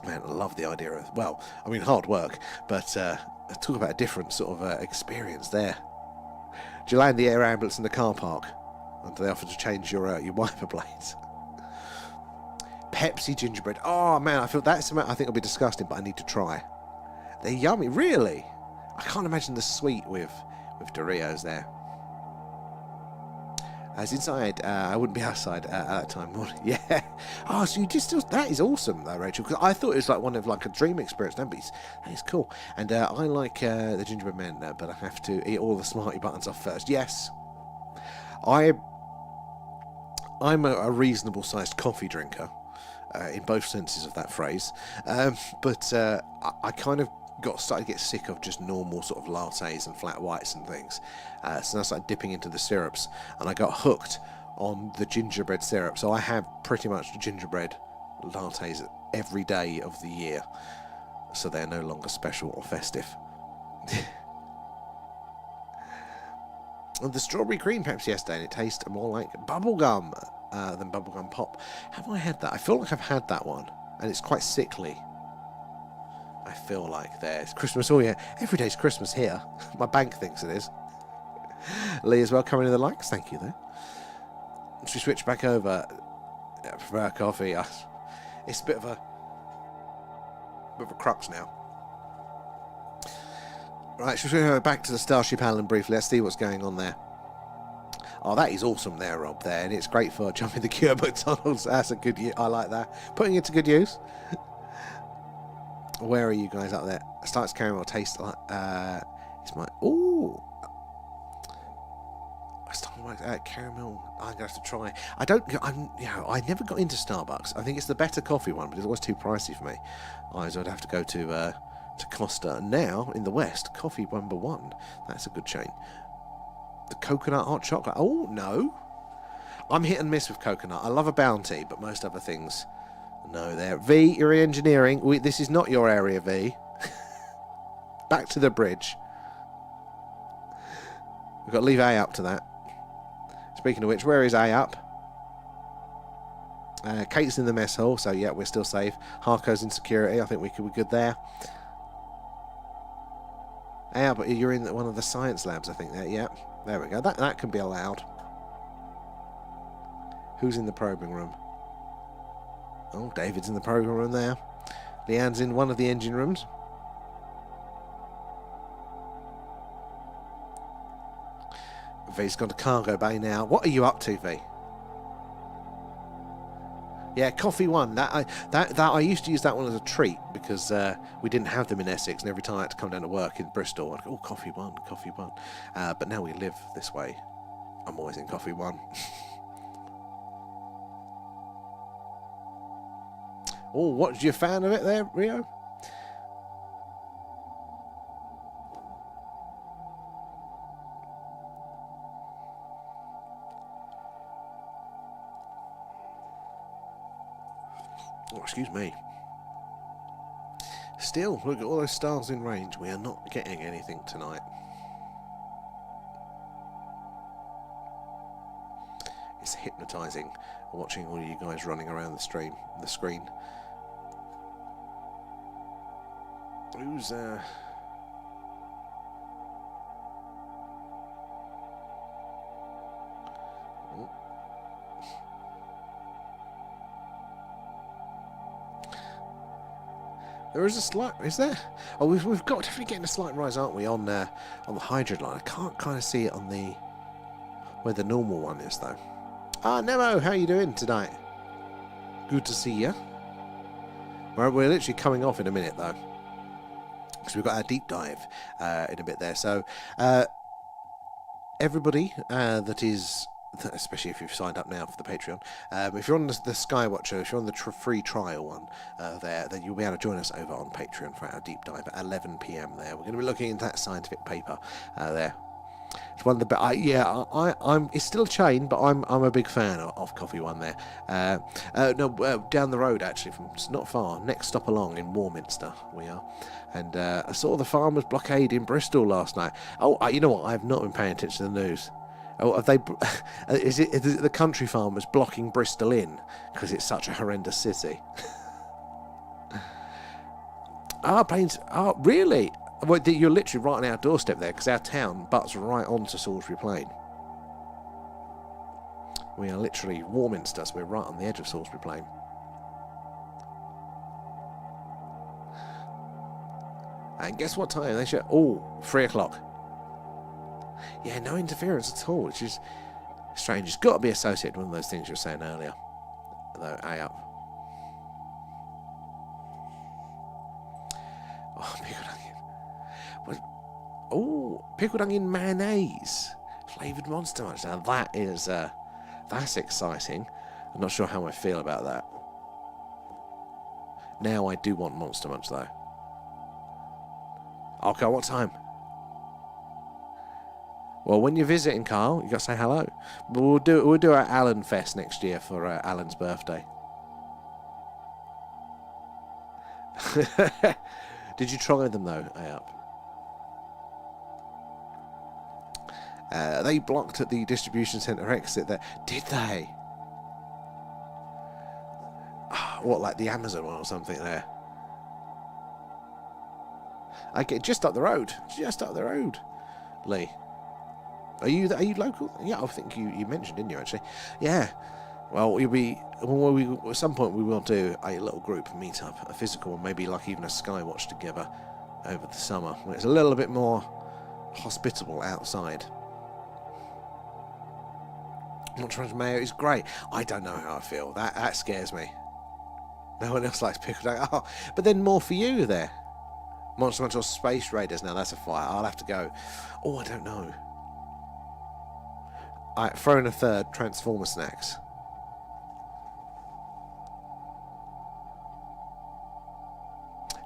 Man, I love the idea of, well, I mean, hard work, but talk about a different sort of experience there. Do you land the air ambulance in the car park? And do they offer to change your wiper blades? Pepsi gingerbread. Oh man, I feel that's something I think will be disgusting, but I need to try. They're yummy, really. I can't imagine the sweet with Doritos there. As inside, I wouldn't be outside at that time. Yeah. Oh, so you just still, that is awesome though, Rachel. Because I thought it was like one of like a dream experience. No, but that is cool. And I like the gingerbread men, but I have to eat all the Smartie buttons off first. Yes, I'm a reasonable sized coffee drinker. In both senses of that phrase, but I kind of started to get sick of just normal sort of lattes and flat whites and things, so I started dipping into the syrups, and I got hooked on the gingerbread syrup. So I have pretty much gingerbread lattes every day of the year, so they're no longer special or festive. And the strawberry cream Pepsi yesterday, and it tastes more like bubblegum than bubblegum pop. Have I had that? I feel like I've had that one, and it's quite sickly. I feel like there's Christmas. Oh yeah, every day's Christmas here. My bank thinks it is. Lee as well, coming in the likes. Thank you there. Should we switch back over for our coffee? It's a bit of a crux now. Right, should we go back to the Starship Island briefly? Let's see what's going on there. Oh, that is awesome there, Rob, there. And it's great for jumping the queue at McDonald's. That's a good use. I like that. Putting it to good use. Where are you guys up there? Starts caramel taste like... it's my... Ooh. I started like caramel. I'm going to have to try. I never got into Starbucks. I think it's the better coffee one, but it's always too pricey for me. Otherwise, I'd have to go to Costa. Now, in the West, coffee #1. That's a good chain. The coconut hot chocolate. Oh, no. I'm hit and miss with coconut. I love a Bounty, but most other things, no there. V, you're in engineering. This is not your area, V. Back to the bridge. We've got to leave A up to that. Speaking of which, where is A up? Kate's in the mess hall, so yeah, we're still safe. Harco's in security. I think we're good there. Yeah, but you're in one of the science labs, I think. There, yeah. There we go. That can be allowed. Who's in the probing room? Oh, David's in the probing room there. Leanne's in one of the engine rooms. V's gone to cargo bay now. What are you up to, V? Yeah, coffee one. That I used to use that one as a treat because we didn't have them in Essex, and every time I had to come down to work in Bristol, I'd go, oh, coffee one. But now we live this way. I'm always in coffee one. Oh, what? You a fan of it there, Rio? Oh, excuse me. Still, look at all those stars in range. We are not getting anything tonight. It's hypnotising watching all you guys running around the screen. Who's oh. There is a slight... Is there? Oh, we've got definitely getting a slight rise, aren't we, on the hydrogen line? I can't kind of see it on the... where the normal one is, though. Ah, Nemo, how are you doing tonight? Good to see you. We're literally coming off in a minute, though. So we've got our deep dive in a bit there. So everybody that is, especially if you've signed up now for the Patreon, if you're on the Skywatcher, if you're on the free trial one there, then you'll be able to join us over on Patreon for our deep dive at 11 p.m. there. We're going to be looking into that scientific paper there. It's one of the I'm. It's still a chain, but I'm a big fan of Coffee One there. Down the road actually, from it's not far. Next stop along in Warminster we are, and I saw the farmers' blockade in Bristol last night. Oh, you know what? I have not been paying attention to the news. Oh, have they? Is it the country farmers blocking Bristol in because it's such a horrendous city? Planes. Really? Well, you're literally right on our doorstep there, because our town butts right onto Salisbury Plain. We are literally Warminster, so we're right on the edge of Salisbury Plain. And guess what time they show? 3 o'clock. Yeah, no interference at all, which is strange. It's got to be associated with one of those things you were saying earlier. Though, up. Oh, pickled onion. Pickled onion mayonnaise. Flavoured Monster Munch. Now that is, that's exciting. I'm not sure how I feel about that. Now I do want Monster Munch though. Okay, what time? Well, when you're visiting, Carl, you got to say hello. We'll do our Alan Fest next year for Alan's birthday. Did you try them though, Ayup? They blocked at the distribution centre exit there. Did they? What, like the Amazon one or something there? I get just up the road. Just up the road, Lee. Are you local? Yeah, I think you mentioned, didn't you, actually? Yeah. Well, at some point we will do a little group meet-up, a physical one, maybe like even a Skywatch together over the summer, when it's a little bit more hospitable outside. Monster Mayo is great. I don't know how I feel. That scares me. No one else likes pickled onion. Oh, but then more for you there. Monster Munch or Space Raiders. Now that's a fight. I'll have to go. Oh, I don't know. Alright, throw in a third. Transformer snacks.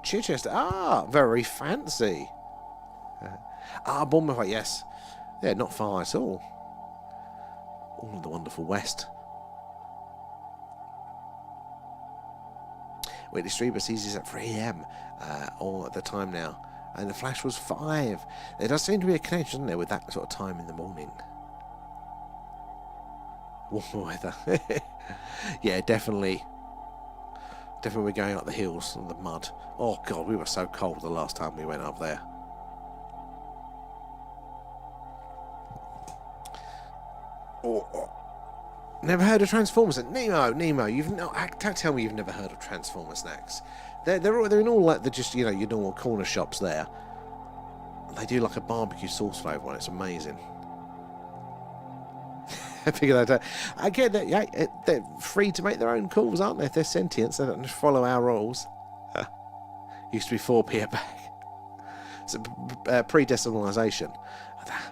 Chichester. Very fancy. Bournemouth. Yes. Yeah, not far at all. All in the wonderful West. Weekly Streamer sees this at 3 AM all at the time now. And the flash was 5. There does seem to be a connection there with that sort of time in the morning. Warmer weather. Yeah, definitely. Definitely we're going up the hills and the mud. Oh God, we were so cold the last time we went up there. Never heard of Transformers? Nemo, you've don't tell me you've never heard of Transformer snacks. They're in all like just your normal corner shops there. They do like a barbecue sauce flavour one. It's amazing. I figure that out. I get that. Yeah, they're free to make their own calls, aren't they? If they're sentient, so they don't just follow our rules. Used to be 4p a bag. So pre-decimalisation.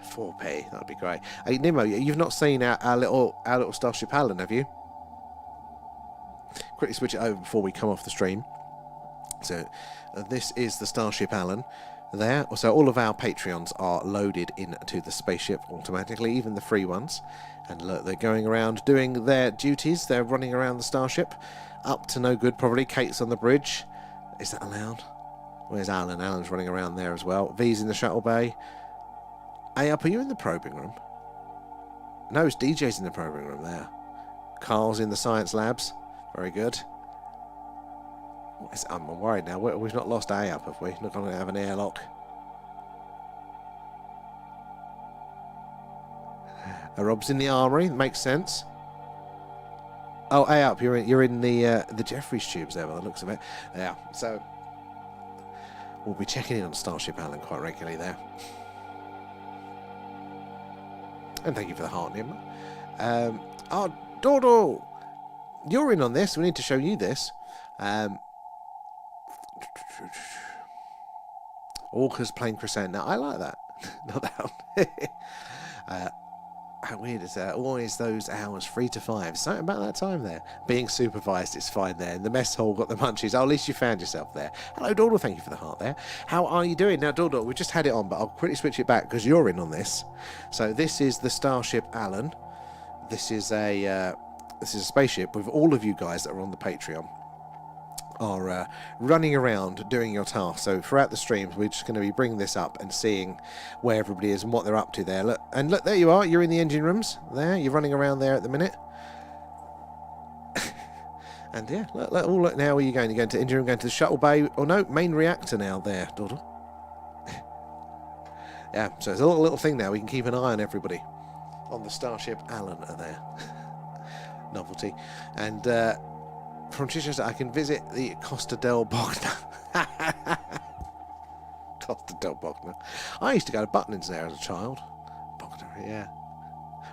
4p, that'd be great. Hey Nemo, you've not seen our little Starship Alan, have you? Quickly switch it over before we come off the stream. So this is the Starship Alan there. So all of our Patreons are loaded into the spaceship automatically, even the free ones. And look, they're going around doing their duties. They're running around the Starship. Up to no good, probably. Kate's on the bridge. Is that allowed? Where's Alan? Alan's running around there as well. V's in the shuttle bay. Hey, are you in the probing room? No, it's DJ's in the probing room there. Carl's in the science labs. Very good. I'm worried now. We've not lost A up, have we? Not going to have an airlock. Rob's in the armory. Makes sense. Oh, A up. You're in the Jeffries tubes there, by the looks of it. Yeah. So we'll be checking in on Starship Alan quite regularly there. And thank you for the heart, Nim. Dodo! You're in on this. We need to show you this. Orcas playing Crescent. Now, I like that. Not that one. How weird is that? Always those hours, 3 to 5. Something about that time there. Being supervised, it's fine there. In the mess hall, got the munchies. Oh, at least you found yourself there. Hello, Dawdle. Thank you for the heart there. How are you doing? Now, Dawdle, we've just had it on, but I'll quickly switch it back because you're in on this. So this is the Starship Allen. This is a spaceship with all of you guys that are on the Patreon are running around doing your tasks. So throughout the streams we're just going to be bringing this up and seeing where everybody is and what they're up to there. Look, and look, there you are, you're in the engine rooms there, you're running around there at the minute. And yeah, look, now where are you going? You're going to engine room, going to the shuttle bay, or no, main reactor now there, Doddle. Yeah, so it's a little thing now, we can keep an eye on everybody on the Starship Allen there. Novelty. And from Chichester, I can visit the Costa del Bogna. Costa del Bogna. I used to go to Butlins there as a child. Bogna, yeah.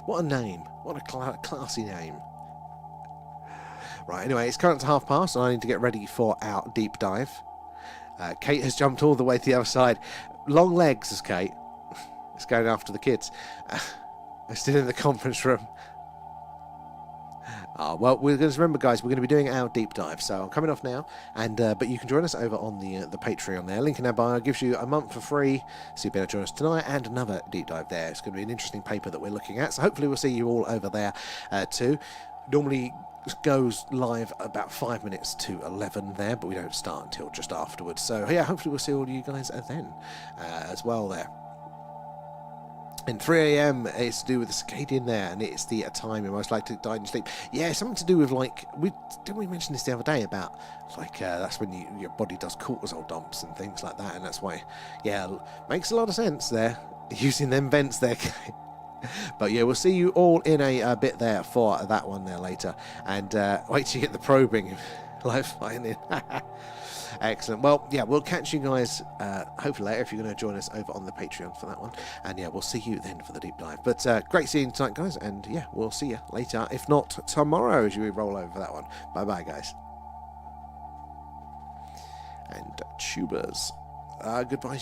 What a name. What a classy name. Right, anyway, it's currently past, and I need to get ready for our deep dive. Kate has jumped all the way to the other side. Long legs, is Kate. It's going after the kids. I'm still in the conference room. Well, we're going to remember, guys, we're going to be doing our deep dive. So I'm coming off now, and but you can join us over on the Patreon there. Link in our bio gives you a month for free, so you'll be able to join us tonight and another deep dive there. It's going to be an interesting paper that we're looking at. So hopefully we'll see you all over there too. Normally goes live about 5 minutes to 11 there, but we don't start until just afterwards. So yeah, hopefully we'll see all you guys then as well there. And 3 AM it's to do with the circadian there, and it's the time you're most likely to die in your sleep. Yeah, something to do with, like, didn't we mention this the other day about, like, that's when your body does cortisol dumps and things like that, and that's why, yeah, makes a lot of sense there, using them vents there. But yeah, we'll see you all in a bit there for that one there later, and wait till you get the probing live finding. Excellent. Well, yeah, we'll catch you guys hopefully later if you're going to join us over on the Patreon for that one. And yeah, we'll see you then for the deep dive. But great seeing you tonight, guys. And yeah, we'll see you later, if not tomorrow, as you roll over that one. Bye-bye, guys. And tubers. Goodbye to you.